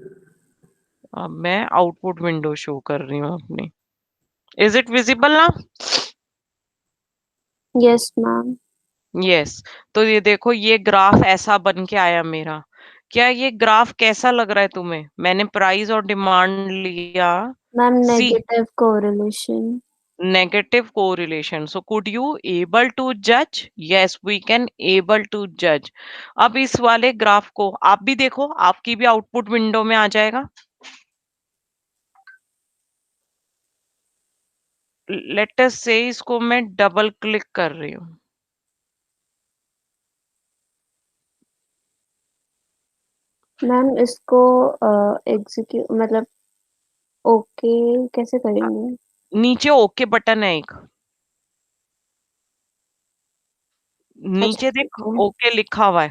अब मैं आउटपुट विंडो शो कर रही हूँ अपनी, इज इट विजिबल ना? Yes ma'am. यस। तो ये देखो, ये ग्राफ ऐसा बन के आया मेरा। क्या ये ग्राफ कैसा लग रहा है तुम्हें? मैंने प्राइस और डिमांड लिया, ma'am see negative correlation. negative correlation, so could you able to judge? Yes, we can able to judge। अब इस वाले ग्राफ को आप भी देखो, आपकी भी आउटपुट विंडो में आ जाएगा। लेट अस से इसको मैं डबल क्लिक कर रही हूँ, मैम इसको एग्जीक्यूट मतलब ओके कैसे करेंगे? नीचे ओके बटन है एक, अच्छा नीचे ठीक देख है। ओके लिखा हुआ है,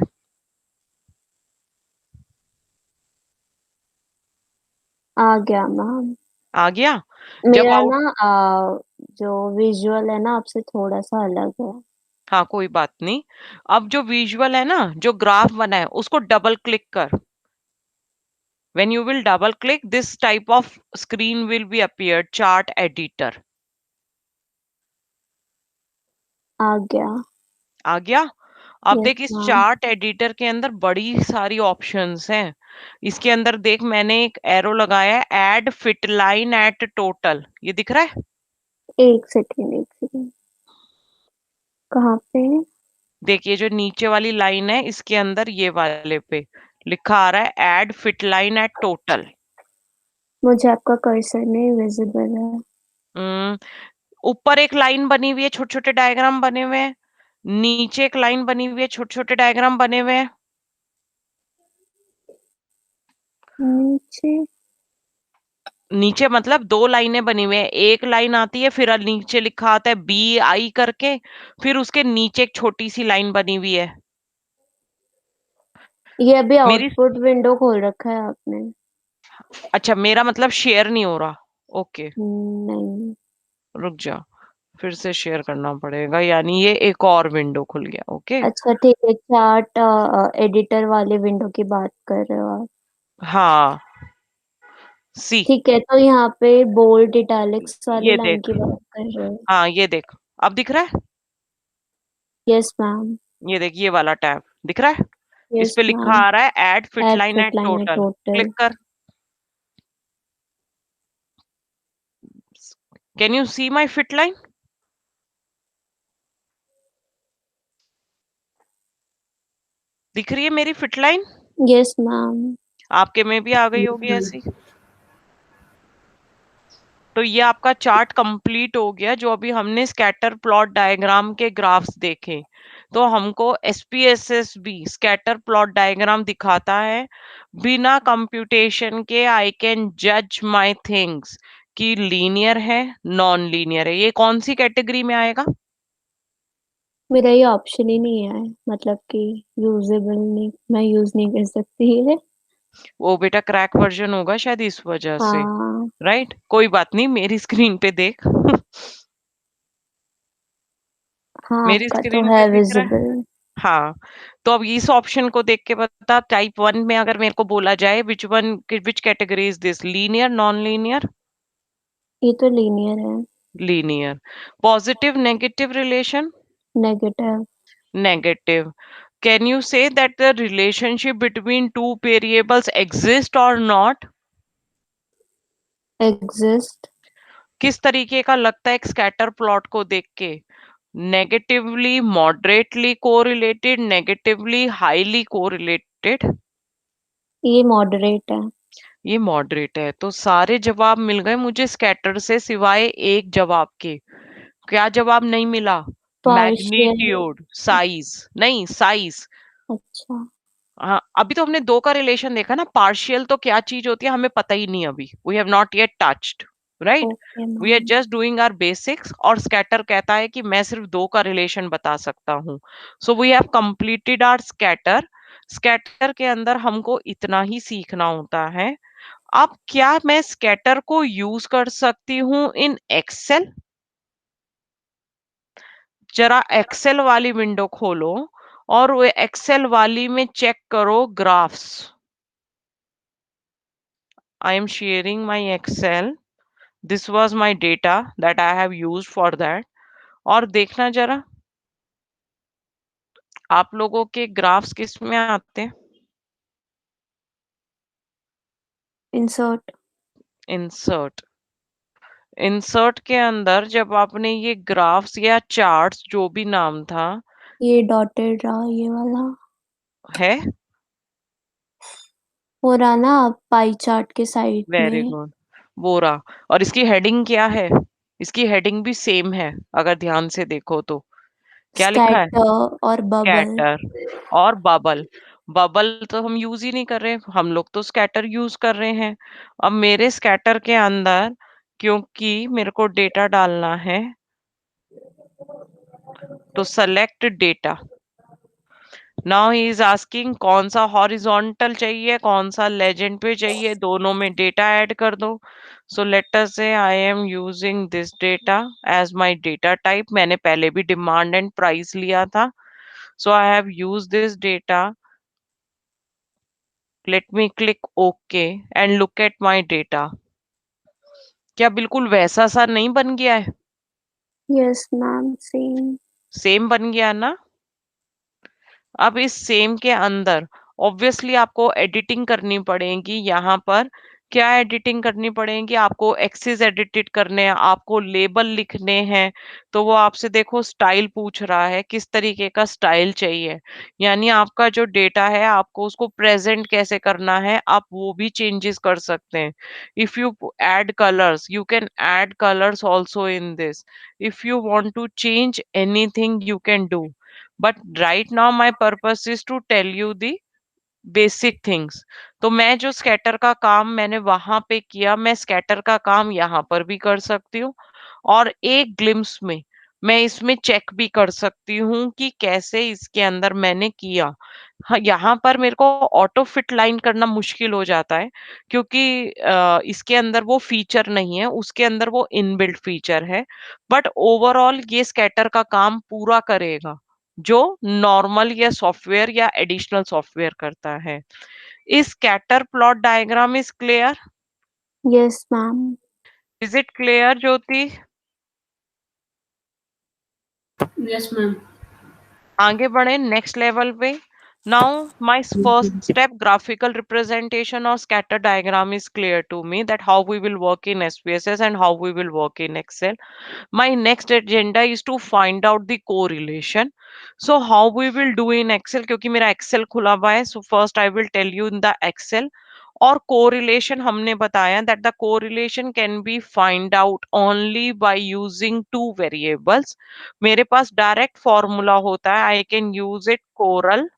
आ गया मैम। आ गया। जब मेरा आउट, ना जो विजुअल है ना आपसे थोड़ा सा अलग है। हाँ कोई बात नहीं। अब जो विजुअल है ना, जो ग्राफ बना है उसको डबल क्लिक कर। When you will double click, this type of screen will be appeared, chart editor। आ गया। आ गया। अब यस देख इस मैम। चार्ट एडिटर के अंदर बड़ी सारी ऑप्शंस हैं। इसके अंदर देख, मैंने एक एरो लगाया है, add fit line at total, ये दिख रहा है? एक सेकेंड एक सेकेंड। कहाँ पे? देख ये जो नीचे वाली लाइन है, इसके अंदर ये वाले पे लिखा आ रहा है add fit line at total. मुझे आपका कर्सर नहीं विजिबल है। ऊपर एक लाइन बनी हुई है, छोटे छोटे डायग्राम बने हुए हैं, नीचे एक लाइन बनी हुई है, छोटे छोटे डायग्राम बने हुए हैं। नीचे नीचे मतलब 2 लाइनें बनी हुई हैं, एक लाइन आती है फिर नीचे लिखा आता है BI करके, फिर उसके नीचे एक छोटी-सी लाइन बनी हुई है। ये अभी मेरी आउटपुट विंडो खोल रखा है आपने? अच्छा मेरा मतलब शेयर नहीं हो रहा। ओके, नहीं। रुक जा, फिर से शेयर करना पड़ेगा, यानी ये एक और विंडो खुल गया। ओके, अच्छा ठीक है, चार्ट एडिटर वाले विंडो की बात कर रहे हो आप? हाँ, सी, ठीक है, तो यहाँ पे बोल्ड इटैलिक्स वाली ये लाइन देख, की बात कर रहे हो? हाँ ये देख, अब दिख रहा है? Yes ma'am. ये देख, ये वाला टैब दिख रहा है? इस यस पे लिखा मैम। आ रहा है add fit add line fit at line है टोटल। टोटल। क्लिक कर। Can you see my fit line? दिख रही है मेरी फिट लाइन? Yes ma'am. आपके में भी आ गई होगी ऐसी। तो ये आपका चार्ट कंप्लीट हो गया, जो अभी हमने स्कैटर प्लॉट डायग्राम के ग्राफ्स देखे। तो हमको SPSS भी स्कैटर प्लॉट डायग्राम दिखाता है, बिना कंप्यूटेशन के आई कैन जज माय थिंग्स कि लीनियर है नॉन लीनियर है। ये कौन सी कैटेगरी में आएगा? मेरा ये ऑप्शन ही नहीं है, मतलब कि यूजेबल नहीं, मैं यूज नहीं कर सकती है। वो बेटा क्रैक वर्जन होगा शायद, इस वजह से। हाँ। राइट, कोई बात नहीं, मेरी स्क्रीन पे देख। हाँ मेरी आपका तो स्क्रीन है पे दिख रहा है। विजिबल। हाँ, तो अब इस ऑप्शन को देख के बता, टाइप 1 में अगर मेरे को बोला जाए which category is this, linear non linear? ये तो लीनियर है। Linear. Positive negative relation? Negative. Negative. Can you say that the relationship between two variables exist और नॉट? एग्जिस्ट। किस तरीके का लगता है एक स्कैटर प्लॉट को देख के? Negatively moderately correlated, negatively highly correlated? ये मॉडरेट है। ये मॉडरेट है। तो सारे जवाब मिल गए मुझे स्कैटर से, सिवाय एक जवाब के। क्या जवाब नहीं मिला? पार्शियल। मैग्नीट्यूड, साइज नहीं, साइज। अच्छा। हाँ, अभी तो हमने दो का रिलेशन देखा ना, पार्शियल तो क्या चीज होती है हमें पता ही नहीं अभी, we have not yet touched, right? Okay we are ma'am. Just doing our basics, और स्कैटर कहता है कि मैं सिर्फ दो का रिलेशन बता सकता हूँ। So we have completed our scatter. Scatter के अंदर हमको इतना ही सीखना होता है। अब क्या मैं स्कैटर को यूज कर सकती हूँ इन एक्सेल? जरा एक्सेल वाली विंडो खोलो, और वो एक्सेल वाली में चेक करो graphs. I am sharing my Excel. This was my data that I have used for that. और देखना जरा, आप लोगों के ग्राफ्स किस में आते हैं? इंसर्ट। इंसर्ट। इंसर्ट के अंदर जब आपने ये ग्राफ्स या चार्ट्स, जो भी नाम था, ये डॉटेड रहा, ये वाला है। हो रहा ना पाई चार्ट के साइड वेरी में। गुड। वो रहा। और इसकी हेडिंग क्या है? इसकी हेडिंग भी सेम है, अगर ध्यान से देखो तो। क्या लिखा है? स्कैटर और बबल। स्कैटर और बबल। बबल तो हम यूज ही नहीं कर रहे, हम लोग तो स्कैटर यूज कर रहे हैं। अब मेरे स्कैटर के अंदर, क्योंकि मेरे को डेटा डालना है, तो select data. Now he is asking कौन सा हॉरिजॉन्टल चाहिए, कौन सा लेजेंड पे चाहिए, दोनों में डेटा ऐड कर दो। सो let us say I am using this data as my data type. मैंने पहले भी डिमांड एंड प्राइस लिया था, so I have used this data. Let me click OK and look at my data. क्या बिल्कुल वैसा सा नहीं बन गया है? Yes ma'am, same. सेम बन गया ना? अब इस सेम के अंदर ऑब्वियसली आपको एडिटिंग करनी पड़ेगी। यहाँ पर क्या एडिटिंग करनी पड़ेगी? आपको एक्सेस एडिटेड करने हैं, आपको लेबल लिखने हैं। तो वो आपसे देखो स्टाइल पूछ रहा है, किस तरीके का स्टाइल चाहिए। यानी आपका जो डेटा है, आपको उसको प्रेजेंट कैसे करना है, आप वो भी चेंजेस कर सकते हैं। If you add colours, you can add colours also in this. If you want to change anything you can do, but right now my purpose is to tell you the basic things. तो मैं जो scatter का काम मैंने वहां पे किया, मैं स्कैटर का काम यहाँ पर भी कर सकती हूँ, और एक ग्लिम्स में मैं इसमें चेक भी कर सकती हूँ कि कैसे इसके अंदर मैंने किया। हाँ, यहाँ पर मेरे को ऑटो फिट लाइन करना मुश्किल हो जाता है, क्योंकि इसके अंदर वो फीचर नहीं है, उसके अंदर वो इनबिल्ट फीचर है। बट ओवरऑल ये स्कैटर का काम पूरा करेगा, जो नॉर्मल या सॉफ्टवेयर या एडिशनल सॉफ्टवेयर करता है। इस scatter plot diagram is clear? Yes, ma'am. Is it clear Jyoti? Yes, ma'am. आगे बढ़े नेक्स्ट लेवल पे। Now my first step graphical representation और scatter diagram is clear to me that how we will work in SPSS and how we will work in Excel. My next agenda is to find out the correlation. So how we will do in Excel, क्योंकि मेरा Excel खुला हुआ है, so first I will tell you in the Excel. और correlation हमने बताया that the correlation can be find out only by using two variables. मेरे पास direct formula होता है, I can use it coral.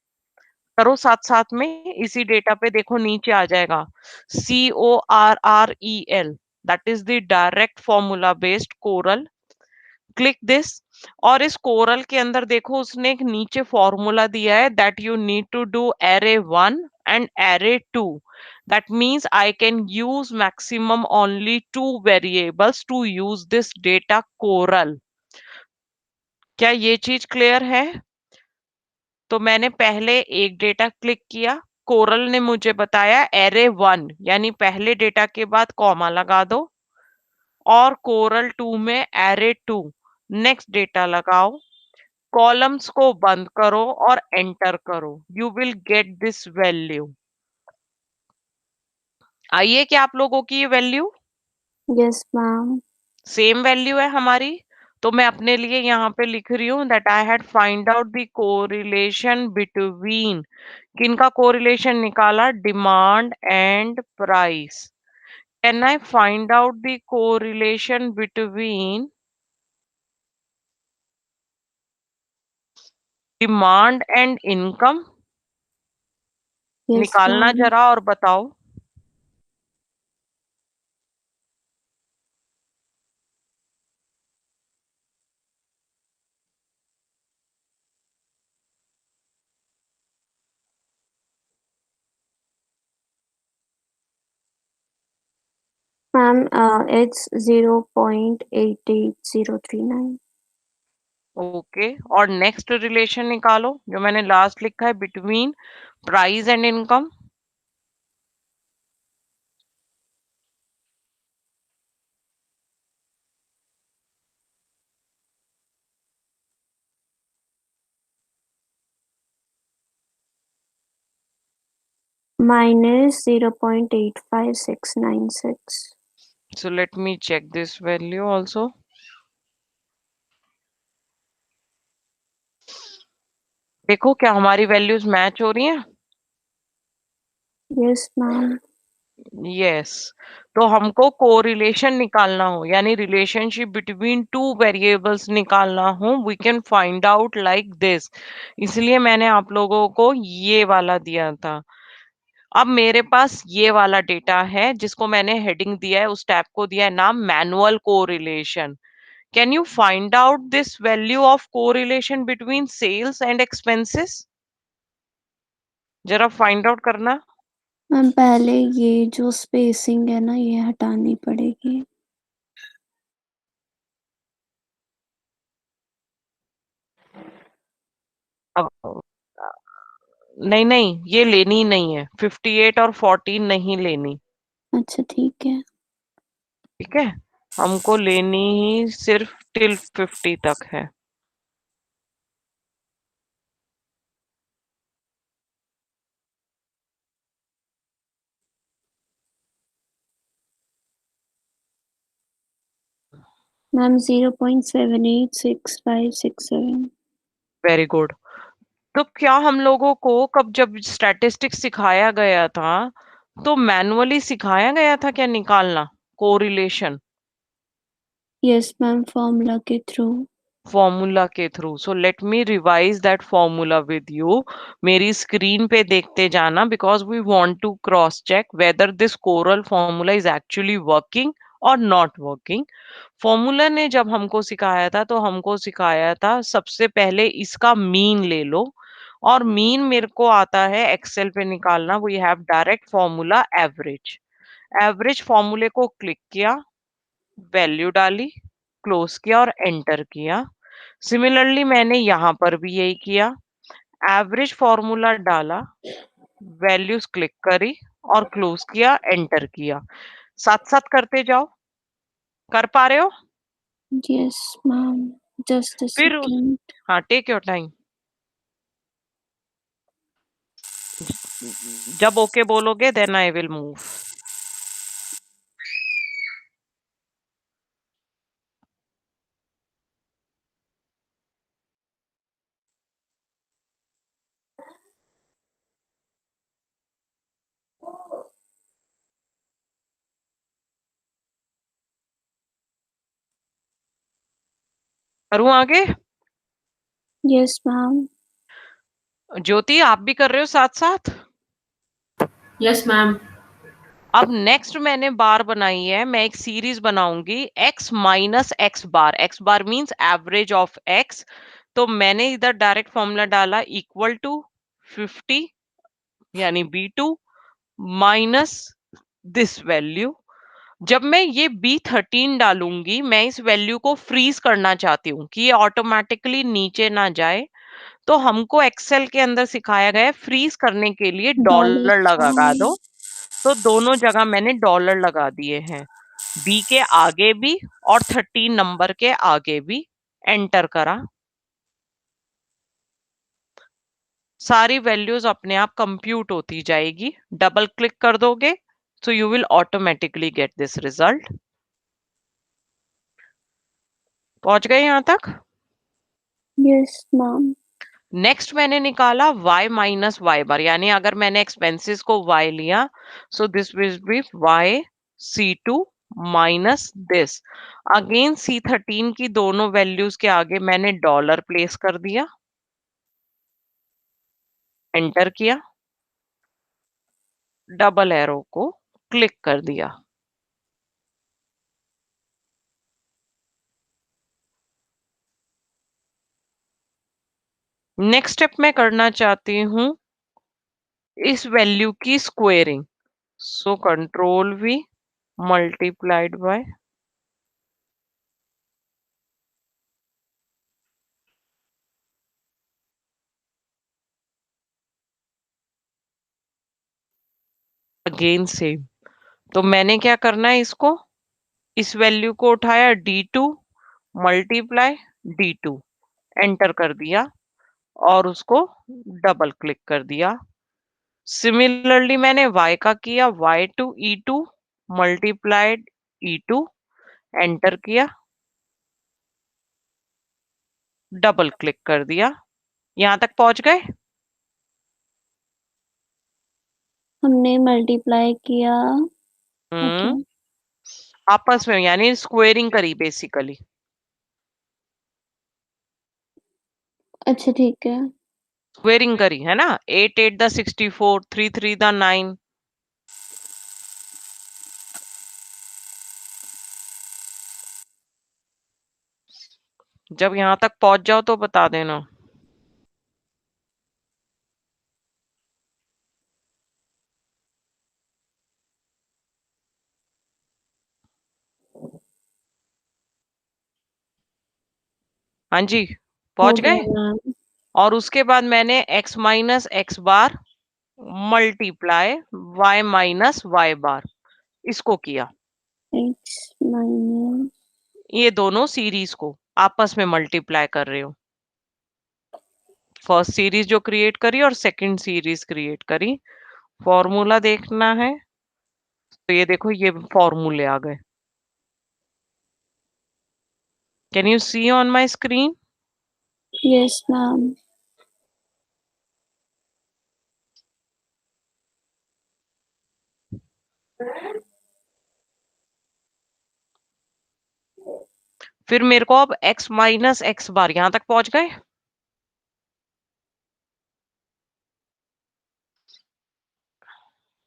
करो साथ साथ में, इसी डेटा पे देखो नीचे आ जाएगा CORREL, that is the direct formula based coral. Click this. और इस कोरल के अंदर देखो उसने एक नीचे फॉर्मूला दिया है that you need to do array 1 and array 2। that means I can use maximum only 2 variables to use this data coral। क्या ये चीज क्लियर है? तो मैंने पहले एक डेटा क्लिक किया, कोरल ने मुझे बताया array 1 यानी पहले डेटा के बाद कॉमा लगा दो, और कोरल 2 में array 2 नेक्स्ट डेटा लगाओ, कॉलम्स को बंद करो और एंटर करो, you will get this value. आइए क्या आप लोगों की ये value Yes, ma'am. Same value है हमारी? तो मैं अपने लिए यहाँ पे लिख रही हूँ that I had find out the correlation between, किनका कोरिलेशन निकाला? Demand and price. Can I find out the correlation between demand and income? Yes, निकालना ma'am. जरा और बताओ। Ma'am, it's 0.88039. ओके, और नेक्स्ट रिलेशन निकालो जो मैंने लास्ट लिखा है, between price and income. Minus 0.85696. So let me check this value also. देखो क्या हमारी वैल्यूज मैच हो रही हैं? Yes, ma'am. यस। तो हमको कोरिलेशन निकालना हो, यानी रिलेशनशिप बिटवीन टू वेरिएबल्स निकालना हो, we can find out like this. इसलिए मैंने आप लोगों को ये वाला दिया था। अब मेरे पास ये वाला डेटा है जिसको मैंने हेडिंग दिया है, उस टैब को दिया है नाम manual correlation. Can you find out this value of correlation between sales and expenses? जरा फाइंड आउट करना। मैम पहले ये जो स्पेसिंग है ना ये हटानी पड़ेगी। अब नहीं नहीं, ये लेनी नहीं है, 58 और 14 नहीं लेनी। अच्छा ठीक है। ठीक है, हमको लेनी ही सिर्फ टिल 50 तक है। मैम 0.786567। Very good. तो क्या हम लोगों को कब जब स्टैटिस्टिक्स सिखाया गया था, तो मैनुअली सिखाया गया था क्या निकालना कोरिलेशन? यस मैम, फॉर्मूला के थ्रू। फॉर्मूला के through. So let me revise that formula with you. मेरी स्क्रीन पे देखते जाना, because we want to cross check whether this correl formula is actually working और नॉट वर्किंग। फॉर्मूला ने जब हमको सिखाया था तो हमको सिखाया था सबसे पहले इसका मीन ले लो, और मीन मेरे को आता है एक्सेल पे निकालना। We have direct formula average. Average फॉर्मूले को क्लिक किया, वैल्यू डाली, क्लोज किया और एंटर किया। सिमिलरली मैंने यहाँ पर भी यही किया, एवरेज फॉर्मूला डाला, वैल्यूज क्लिक करी और क्लोज किया, एंटर किया। साथ साथ करते जाओ, कर पा रहे हो? Yes, ma'am. Just a फिर second. हाँ, टेक योर टाइम। जब ओके बोलोगे देन आई विल मूव। करूँ आगे? Yes, ma'am. ज्योति, आप भी कर रहे हो साथ साथ? Yes, ma'am. अब नेक्स्ट मैंने बार बनाई है, मैं एक सीरीज बनाऊंगी x minus x bar. X bar means average of x। तो मैंने इधर डायरेक्ट फॉर्मूला डाला, इक्वल टू 50 यानी b2 माइनस दिस वैल्यू। जब मैं ये B13 डालूंगी, मैं इस वैल्यू को फ्रीज करना चाहती हूँ कि ये ऑटोमेटिकली नीचे ना जाए। तो हमको एक्सेल के अंदर सिखाया गया है फ्रीज करने के लिए Dollar डॉलर लगा sign. दो। तो दोनों जगह मैंने डॉलर लगा दिए हैं, बी के आगे भी और 13 नंबर के आगे भी। एंटर करा, सारी वैल्यूज अपने आप कंप्यूट होती जाएगी। डबल क्लिक कर दोगे so you will automatically get this result। पहुंच गए यहां तक? Yes, ma'am. नेक्स्ट मैंने निकाला y माइनस वाई बार, यानी अगर मैंने एक्सपेंसेस को y लिया so this will be y C2 minus this. Again C13 की दोनों वैल्यूज के आगे मैंने डॉलर प्लेस कर दिया, एंटर किया, डबल एरो को क्लिक कर दिया। नेक्स्ट स्टेप मैं करना चाहती हूँ इस वैल्यू की squaring. So control V multiplied by again same. तो मैंने क्या करना है, इसको इस वैल्यू को उठाया, D2 मल्टीप्लाई D2, एंटर कर दिया और उसको डबल क्लिक कर दिया। सिमिलरली मैंने y का किया, y2 E2 multiplied E2, enter किया, डबल क्लिक कर दिया। यहां तक पहुंच गए? हमने मल्टीप्लाई किया. ओके. हम्म, आपस में यानी स्क्वेयरिंग करी बेसिकली। अच्छा, ठीक है. स्क्वेयरिंग करी है ना, 8 8 द 64, 3 3 द 9। जब यहां तक पहुंच जाओ तो बता देना। हाँ जी, हो पहुंच गया गए। मैम. और उसके बाद मैंने x माइनस एक्स बार मल्टीप्लाई y माइनस वाई बार इसको किया। X minus. ये दोनों सीरीज को आपस में मल्टीप्लाई कर रहे हो। फर्स्ट सीरीज जो क्रिएट करी और सेकंड सीरीज क्रिएट करी। फॉर्मूला देखना है तो ये देखो, ये फॉर्मूले आ गए। Can you see on my screen? Yes, ma'am. फिर मेरे को अब x माइनस एक्स बार यहां तक पहुंच गए।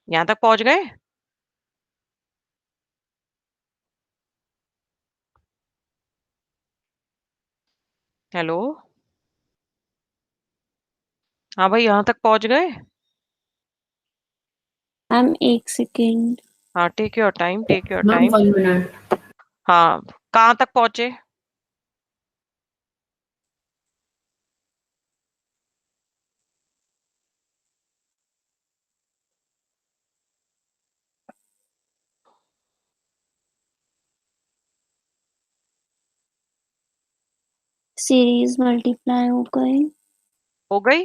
यहां तक पहुंच गए। हेलो, हाँ भाई, यहां तक पहुंच गए। मैम एक सेकेंड। हाँ, take your time, take your Ma'am, time. 1 minute. हाँ, कहाँ तक पहुंचे? सीरीज मल्टीप्लाई हो गए। हो गई।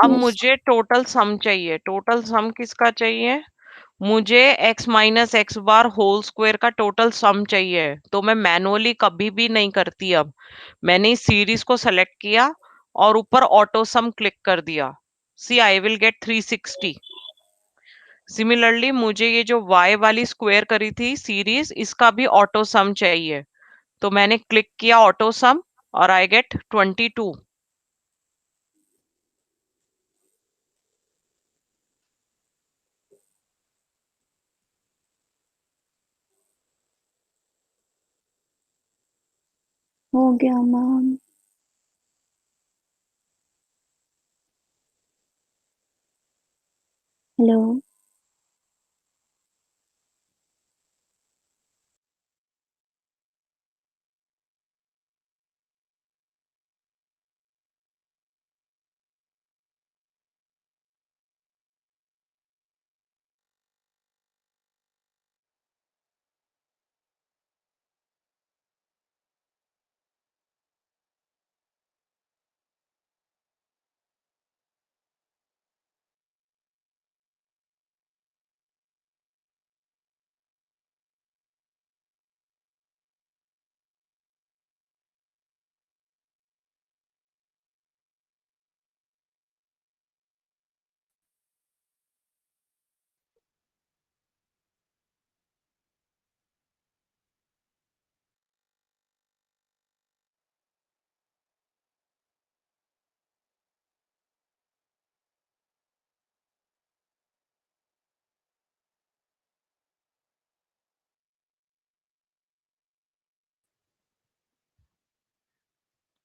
अब यस। मुझे टोटल सम चाहिए। टोटल सम किसका चाहिए? मुझे x minus x bar whole square का टोटल सम चाहिए। तो मैं मैनुअली कभी भी नहीं करती। अब मैंने इस सीरीज को सेलेक्ट किया और ऊपर ऑटो सम क्लिक कर दिया। सी आई विल गेट 360। सिमिलरली मुझे ये जो y वाली स्क्वायर करी थी सीरीज, इसका भी ऑटो सम चाहिए। तो मैंने क्लिक किया ऑटो सम और आई गेट 22। हो गया ma'am. Hello.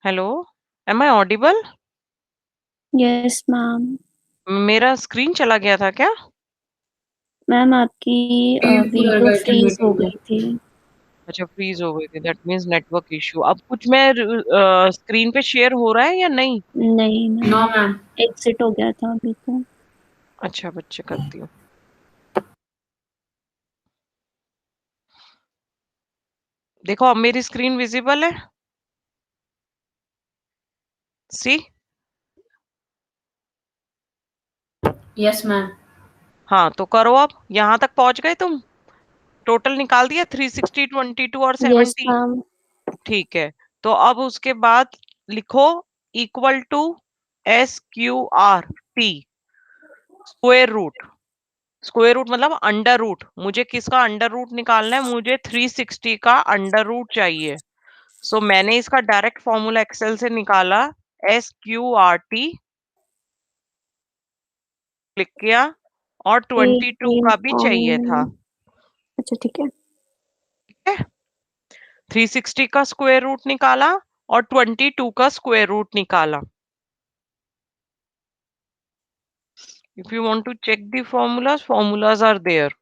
Hello, am I audible? Yes ma'am. मेरा स्क्रीन चला गया था क्या? मैम आपकी Screen पूरा वीडियो गए थे फ्रीज हो मीटिंग में. गई थी। अच्छा, फ्रीज हो गई थी, दैट मीन्स नेटवर्क इशू। अब कुछ मैं स्क्रीन पे शेयर हो रहा है या नहीं? नहीं No, मैम, ma'am. एग्जिट हो गया था अभी तो। अच्छा बच्चे, करती हूँ। देखो, अब मेरी स्क्रीन विजिबल है। सी। Yes, ma'am. हाँ, तो करो। अब यहाँ तक पहुंच गए तुम? टोटल निकाल दिया 360, 22 और यस 70। मैम। ठीक है। तो अब उसके बाद लिखो equal to SQRT square root. Square root मतलब अंडर रूट। मुझे किसका अंडर रूट निकालना है? मुझे 360 का अंडर रूट चाहिए। सो मैंने इसका डायरेक्ट फॉर्मूला एक्सेल से निकाला। SQRT क्लिक किया और 22 18 का भी चाहिए था। ऑन। अच्छा ठीक है। ठीक है, 360 का स्क्वायर रूट निकाला और 22 का स्क्वायर रूट निकाला। If you want to check the formulas are there.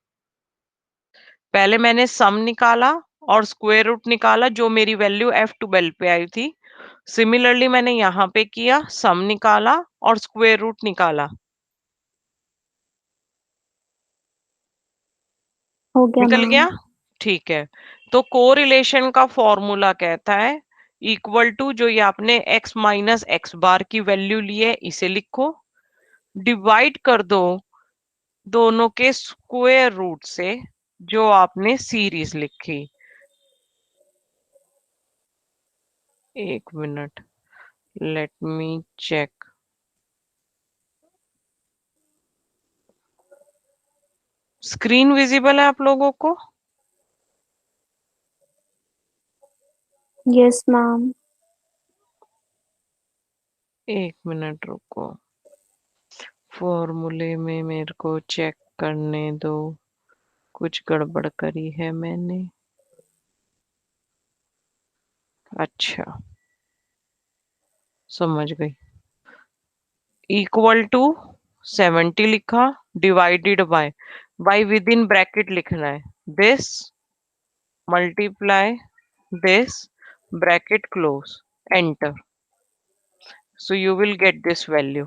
पहले मैंने सम निकाला और स्क्वायर रूट निकाला, जो मेरी वैल्यू F12 पे आई थी। सिमिलरली मैंने यहाँ पे किया, सम निकाला और स्क्वायर रूट निकाला। हो गया निकल मैम। गया। ठीक है। तो कोरिलेशन का फॉर्मूला कहता है इक्वल टू, जो ये आपने x माइनस एक्स बार की वैल्यू ली है इसे लिखो, डिवाइड कर दो दोनों के स्क्वायर रूट से जो आपने सीरीज लिखी। एक minute, let me check. Screen visible है आप लोगों को? Yes ma'am. एक मिनट रुको, फॉर्मूले में मेरे को चेक करने दो, कुछ गड़बड़ करी है मैंने। अच्छा, समझ गई। इक्वल टू 70 लिखा, divided by with in bracket लिखना है, this multiply this, bracket close, enter. So you will get this value.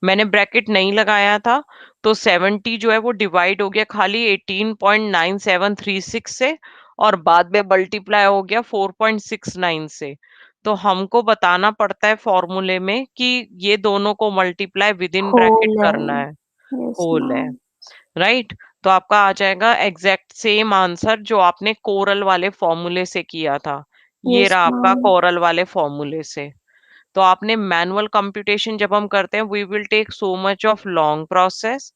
मैंने ब्रैकेट नहीं लगाया था, तो 70 जो है वो डिवाइड हो गया खाली 18.9736 से, और बाद में मल्टीप्लाई हो गया 4.69 से। तो हमको बताना पड़ता है फॉर्मूले में कि ये दोनों को multiply with in bracket whole है। करना है, यस होल है, मैम। राइट। तो आपका आ जाएगा एग्जैक्ट सेम आंसर जो आपने कोरल वाले फॉर्मूले से किया था। ये यस रहा आपका मैम। कोरल वाले फॉर्मूले से। तो आपने मैनुअल कंप्यूटेशन जब हम करते हैं, we will take so much of long process,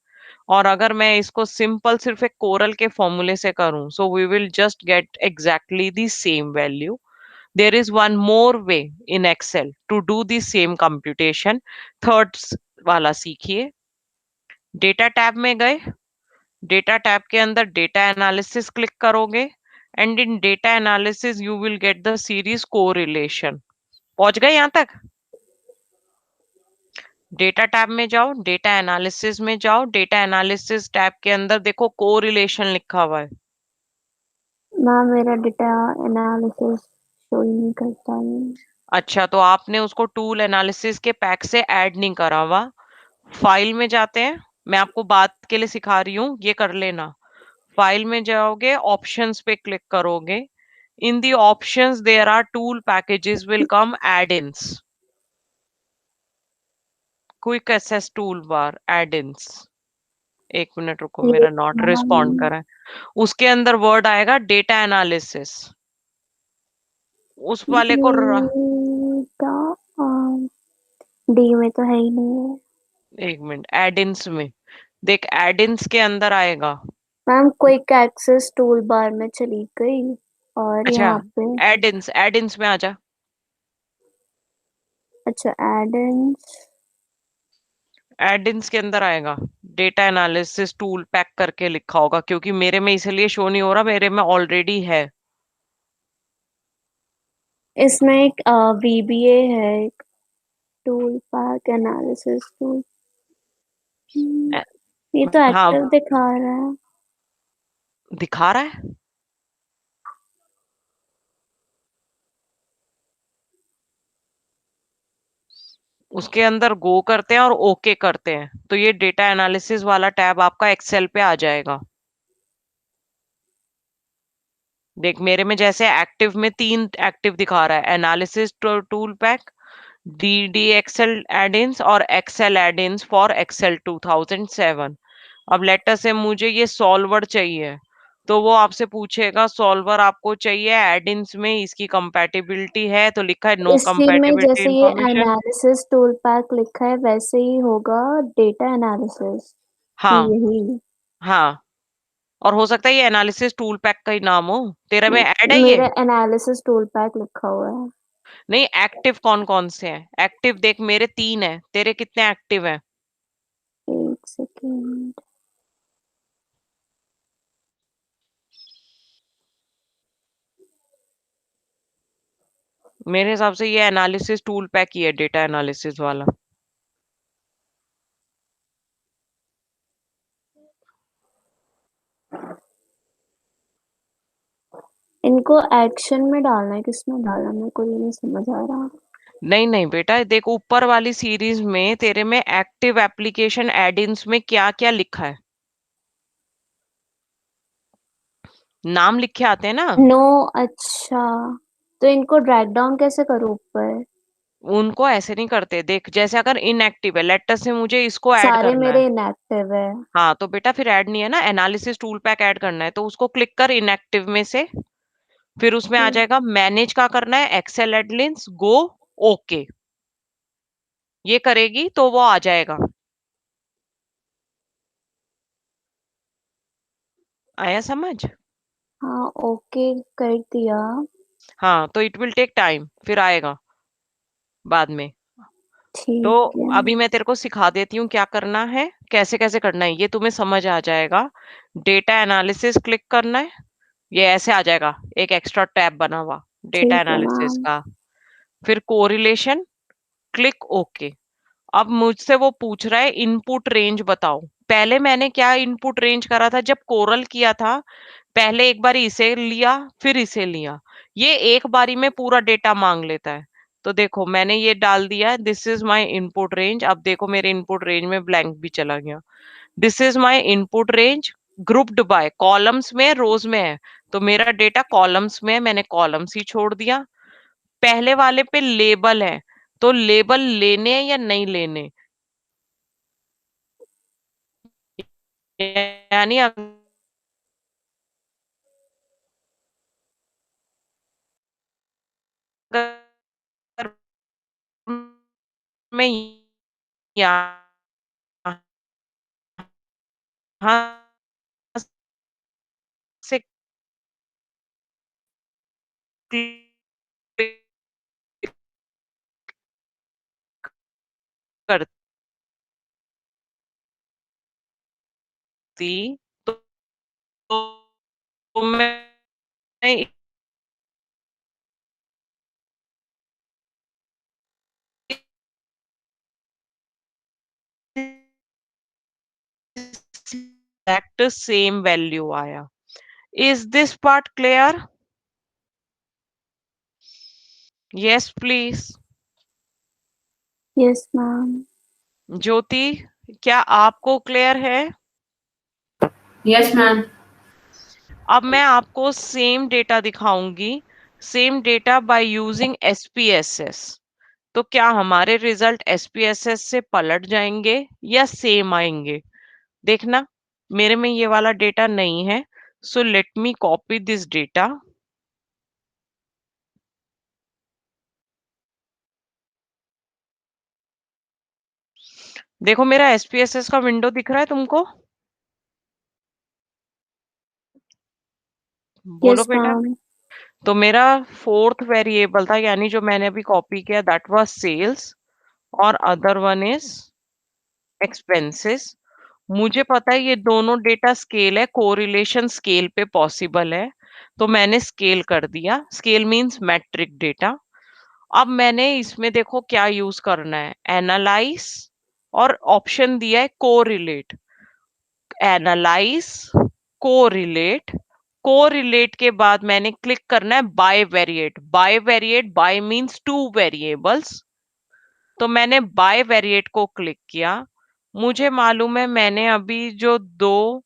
और अगर मैं इसको सिंपल सिर्फ एक कोरल के फॉर्मूले से करूं, so we will just get exactly the same value. There is one more way in Excel to do the same computation. Third वाला सीखिए। डेटा टैब में गए, डेटा टैब के अंदर डेटा एनालिसिस क्लिक करोगे, and in data analysis you will get the series correlation. पहुंच गए यहां तक? डेटा टैब में जाओ, डेटा एनालिसिस में जाओ, डेटा एनालिसिस टैब के अंदर देखो कोरिलेशन लिखा हुआ है। मैम मेरा डेटा एनालिसिस शो ही नहीं करता है। अच्छा, तो आपने उसको टूल एनालिसिस के पैक से ऐड नहीं करा हुआ। फाइल में जाते हैं, मैं आपको बात के लिए सिखा रही हूँ, ये कर लेना। फाइल में जाओगे, ऑप्शंस पे क्लिक करोगे, in the options there are tool packages will come add-ins, quick access tool bar add-ins. एक मिनट रुको, मेरा यस नॉट रिस्पॉन्ड मैम। कर रहा है। उसके अंदर वर्ड आएगा डेटा एनालिसिस, उस वाले को डेटा डी में तो है ही नहीं है। एक मिनट, एड-इन्स में देख, एड-इन्स के अंदर आएगा। Ma'am quick access tool bar में चली गई और अच्छा, यहाँ पे एड-इन्स में आ जा। अच्छा एड इन्स। एड-इन्स के अंदर आएगा, डेटा एनालिसिस टूल पैक करके लिखा होगा, क्योंकि मेरे में इसलिए शो नहीं हो रहा, मेरे में ऑलरेडी है। इसमें एक वीबीए है, एक टूल पैक एनालिसिस टूल। ए- ये तो हाँ, एक्टिव दिखा रहा है। दिखा रहा है। उसके अंदर गो करते हैं और ओके करते हैं, तो ये डेटा एनालिसिस वाला टैब आपका एक्सेल पे आ जाएगा। देख, मेरे में जैसे एक्टिव में 3 एक्टिव दिखा रहा है, analysis tool pack, the Excel add-ins और एक्सेल एड-इन्स फॉर एक्सेल 2007। अब लेटर से मुझे ये सॉल्वर चाहिए, तो वो आपसे पूछेगा सॉल्वर आपको चाहिए एड-इन्स में, इसकी कंपैटिबिलिटी है, तो लिखा है नो इसी में कंपैटिबिलिटी जैसे ये इंफॉर्मेशन। एनालिसिस टूल पैक लिखा है वैसे ही होगा डेटा एनालिसिस की हाँ, यही। हाँ, और हो सकता है ये एनालिसिस टूल पैक का ही नाम हो, तेरे में ऐड है ये। मेरा एनालिसिस टूल पैक लिखा हुआ है। नहीं, एक्टिव कौन कौन से हैं? एक्टिव देख, मेरे 3 है, तेरे कितने एक्टिव हैं? एक सेकेंड। मेरे हिसाब से ये एनालिसिस टूल पैक ही है, डेटा एनालिसिस वाला। इनको एक्शन में डालना है, किसमें डालना मेरे को ये नहीं समझ आ रहा। नहीं नहीं बेटा, देख ऊपर वाली सीरीज में तेरे में एक्टिव एप्लीकेशन एड-इन्स में क्या क्या लिखा है, नाम लिखे आते हैं ना। नो। अच्छा, तो इनको ड्रैग डाउन कैसे करूँ ऊपर? उनको ऐसे नहीं करते, देख जैसे अगर इनएक्टिव है, लेटर से मुझे इसको ऐड सारे करना है। मेरे इनएक्टिव है। हाँ, तो बेटा फिर ऐड नहीं है ना, एनालिसिस टूल पैक ऐड करना है, तो उसको क्लिक कर इनएक्टिव में से, फिर उसमें आ जाएगा मैनेज का करना है, एक्सेल एडलिंस गो, ओके, ये करेगी तो वो आ जाएगा। आया समझ? हाँ ओके कर दिया। हाँ, तो इट विल टेक टाइम, फिर आएगा बाद में। तो ठीक है। अभी मैं तेरे को सिखा देती हूँ क्या करना है, कैसे कैसे करना है, ये तुम्हें समझ आ जाएगा। डेटा एनालिसिस क्लिक करना है, ये ऐसे आ जाएगा, एक एक्स्ट्रा टैब बना हुआ डेटा ठीक है एनालिसिस मैम। का। फिर कोरिलेशन, क्लिक ओके। अब मुझसे वो पूछ रहा है इनपुट रेंज बताओ। पहले मैंने क्या इनपुट रेंज करा था, जब कोरल किया था पहले एक बार इसे लिया फिर इसे लिया, ये एक बारी में पूरा डेटा मांग लेता है। तो देखो मैंने ये डाल दिया, this is my input range. अब देखो मेरे इनपुट रेंज में ब्लैंक भी चला गया। This is my input range grouped by, columns में रोज में है, तो मेरा डेटा कॉलम्स में है, मैंने कॉलम्स ही छोड़ दिया। पहले वाले पे लेबल है, तो लेबल लेने हैं या नहीं लेने, यानी अगर मैं यहाँ से क्लिक करती तो, तो मैं एग्जैक्ट सेम वैल्यू आया। Is this part clear? Yes please. Yes ma'am. Jyoti, क्या आपको क्लियर है? Yes, ma'am. अब मैं आपको सेम डेटा दिखाऊंगी, same data by using SPSS. तो क्या हमारे रिजल्ट एसपीएसएस से पलट जाएंगे या सेम आएंगे? देखना, मेरे में ये वाला डेटा नहीं है, सो let me copy this data. देखो मेरा एसपीएसएस का विंडो दिख रहा है तुमको? बोलो यस बेटा। मैम। तो मेरा फोर्थ वेरिएबल था, यानी जो मैंने अभी कॉपी किया, दैट वाज सेल्स, और अदर वन इज एक्सपेंसेस। मुझे पता है ये दोनों डेटा स्केल है, कोरिलेशन स्केल पे पॉसिबल है, तो मैंने स्केल कर दिया। Scale means metric data. अब मैंने इसमें देखो क्या यूज करना है, एनालाइज, और ऑप्शन दिया है कोरिलेट। एनालाइज, कोरिलेट, कोरिलेट के बाद मैंने क्लिक करना है bivariate. Bivariate, bi means two variables, तो मैंने बाय वेरिएट को क्लिक किया। मुझे मालूम है मैंने अभी जो दो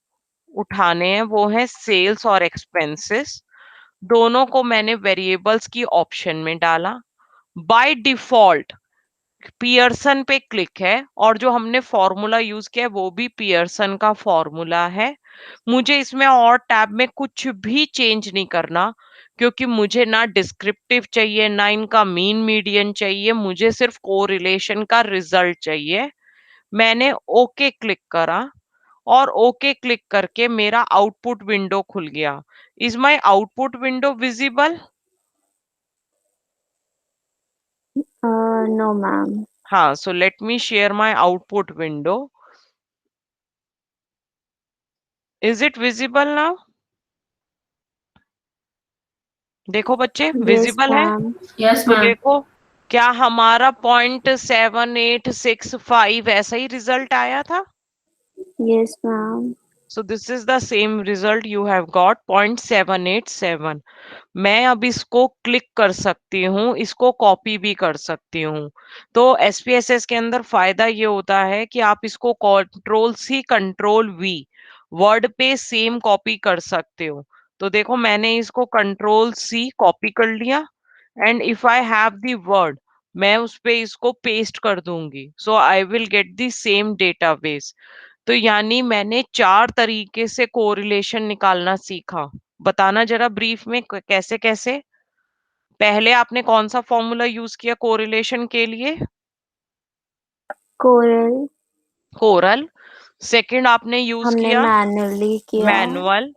उठाने हैं वो है सेल्स और एक्सपेंसेस, दोनों को मैंने वेरिएबल्स की ऑप्शन में डाला। बाय डिफॉल्ट पियर्सन पे क्लिक है, और जो हमने फॉर्मूला यूज किया है वो भी पियर्सन का फॉर्मूला है। मुझे इसमें और टैब में कुछ भी चेंज नहीं करना, क्योंकि मुझे ना डिस्क्रिप्टिव चाहिए ना इनका मीन मीडियन चाहिए, मुझे सिर्फ कोरिलेशन का रिजल्ट चाहिए। मैंने ओके क्लिक करा, और ओके क्लिक करके मेरा आउटपुट विंडो खुल गया। Is my output window visible? No ma'am. हाँ, so let me share my output window. Is it visible now? देखो बच्चे, यस विजिबल है। मैम। Yes, तो ma'am. देखो, क्या हमारा 0.7865 ऐसा ही रिजल्ट आया था? Yes ma'am. So this is the same result you have got, 0.787। मैं अब इसको क्लिक कर सकती हूँ, इसको कॉपी भी कर सकती हूँ। तो एसपीएसएस के अंदर फायदा ये होता है कि आप इसको control C control V word पे सेम कॉपी कर सकते हो। तो देखो मैंने इसको कंट्रोल सी कॉपी कर लिया, and if I have the word, मैं उस पे इसको पेस्ट कर दूंगी, so I will get the same database. तो यानी मैंने चार तरीके से कोरिलेशन निकालना सीखा। बताना जरा ब्रीफ में कैसे कैसे। पहले आपने कौन सा फॉर्मूला यूज किया कोरिलेशन के लिए? Coral coral. सेकंड आपने यूज हमने किया मैन्युअली किया। मैनुअल।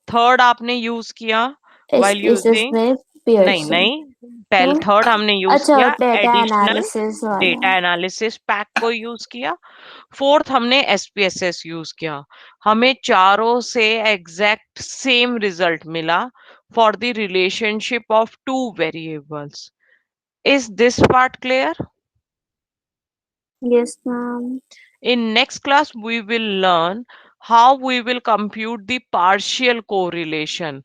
थर्ड आपने यूज किया इस व्हाइल इस यूजिंग इसमें Pearson. नहीं, पहले तो थर्ड हमने यूज अच्छा, किया डेटा एडिशनल एनालिसिस वाला. डेटा एनालिसिस पैक को यूज किया, फोर्थ हमने SPSS यूज किया, हमें चारों से एग्जैक्ट सेम रिजल्ट मिला for the relationship of two variables. Is this part clear? Yes, ma'am. In next class we will learn how we will compute the partial correlation.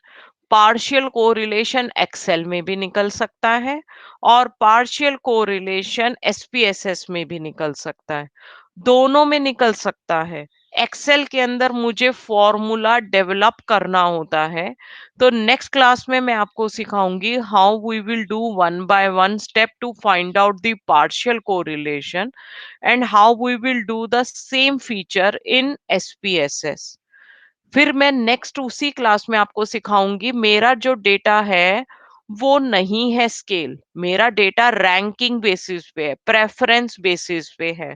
Partial correlation Excel में भी निकल सकता है और partial correlation SPSS में भी निकल सकता है, दोनों में निकल सकता है. एक्सेल के अंदर मुझे फॉर्मूला डेवलप करना होता है, तो नेक्स्ट क्लास में मैं आपको सिखाऊंगी how we will do one by one step to find out the partial correlation and how we will do the same feature in SPSS. फिर मैं नेक्स्ट उसी क्लास में आपको सिखाऊंगी, मेरा जो डेटा है वो नहीं है स्केल, मेरा डेटा रैंकिंग बेसिस पे है, प्रेफरेंस बेसिस पे है.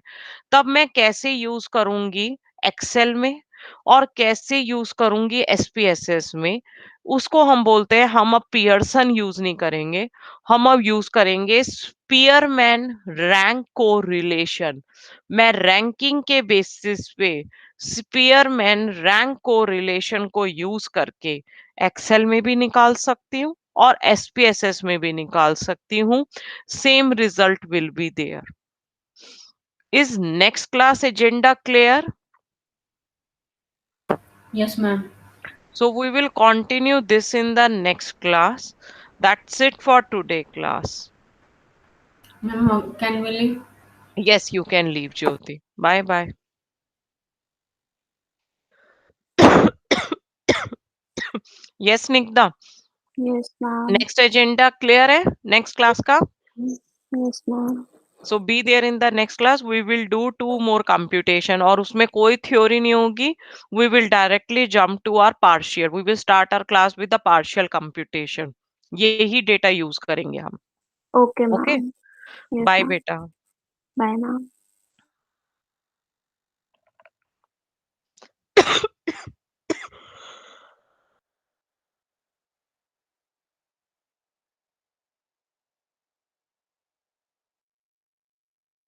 तब मैं कैसे यूज करूंगी एक्सेल में और कैसे यूज करूंगी SPSS में, उसको हम बोलते हैं, हम अब पियर्सन यूज नहीं करेंगे, हम अब यूज करेंगे स्पीयरमैन रैंक कोरिलेशन. मैं रैंकिंग के बेसिस पे स्पीयरमैन रैंक कोरिलेशन को यूज करके एक्सेल में भी निकाल सकती हूँ और SPSS में भी निकाल सकती हूँ. Same result will be there. Is next class agenda clear? Yes, ma'am. So we will continue this in the next class. That's it for today class. Ma'am, can we leave? Yes, you can leave, Jyoti. Bye bye. Yes, Nigda. Yes, ma'am. Next agenda clear है next class का? Yes, ma'am. So be there in the next class. We will do 2 more computation और उसमें कोई theory नहीं होगी. We will directly jump to our partial. We will start our class with the partial computation. यही data use करेंगे हम. Okay, Okay? ma'am. Yes, Bye ma'am. बेटा. Bye, ma'am.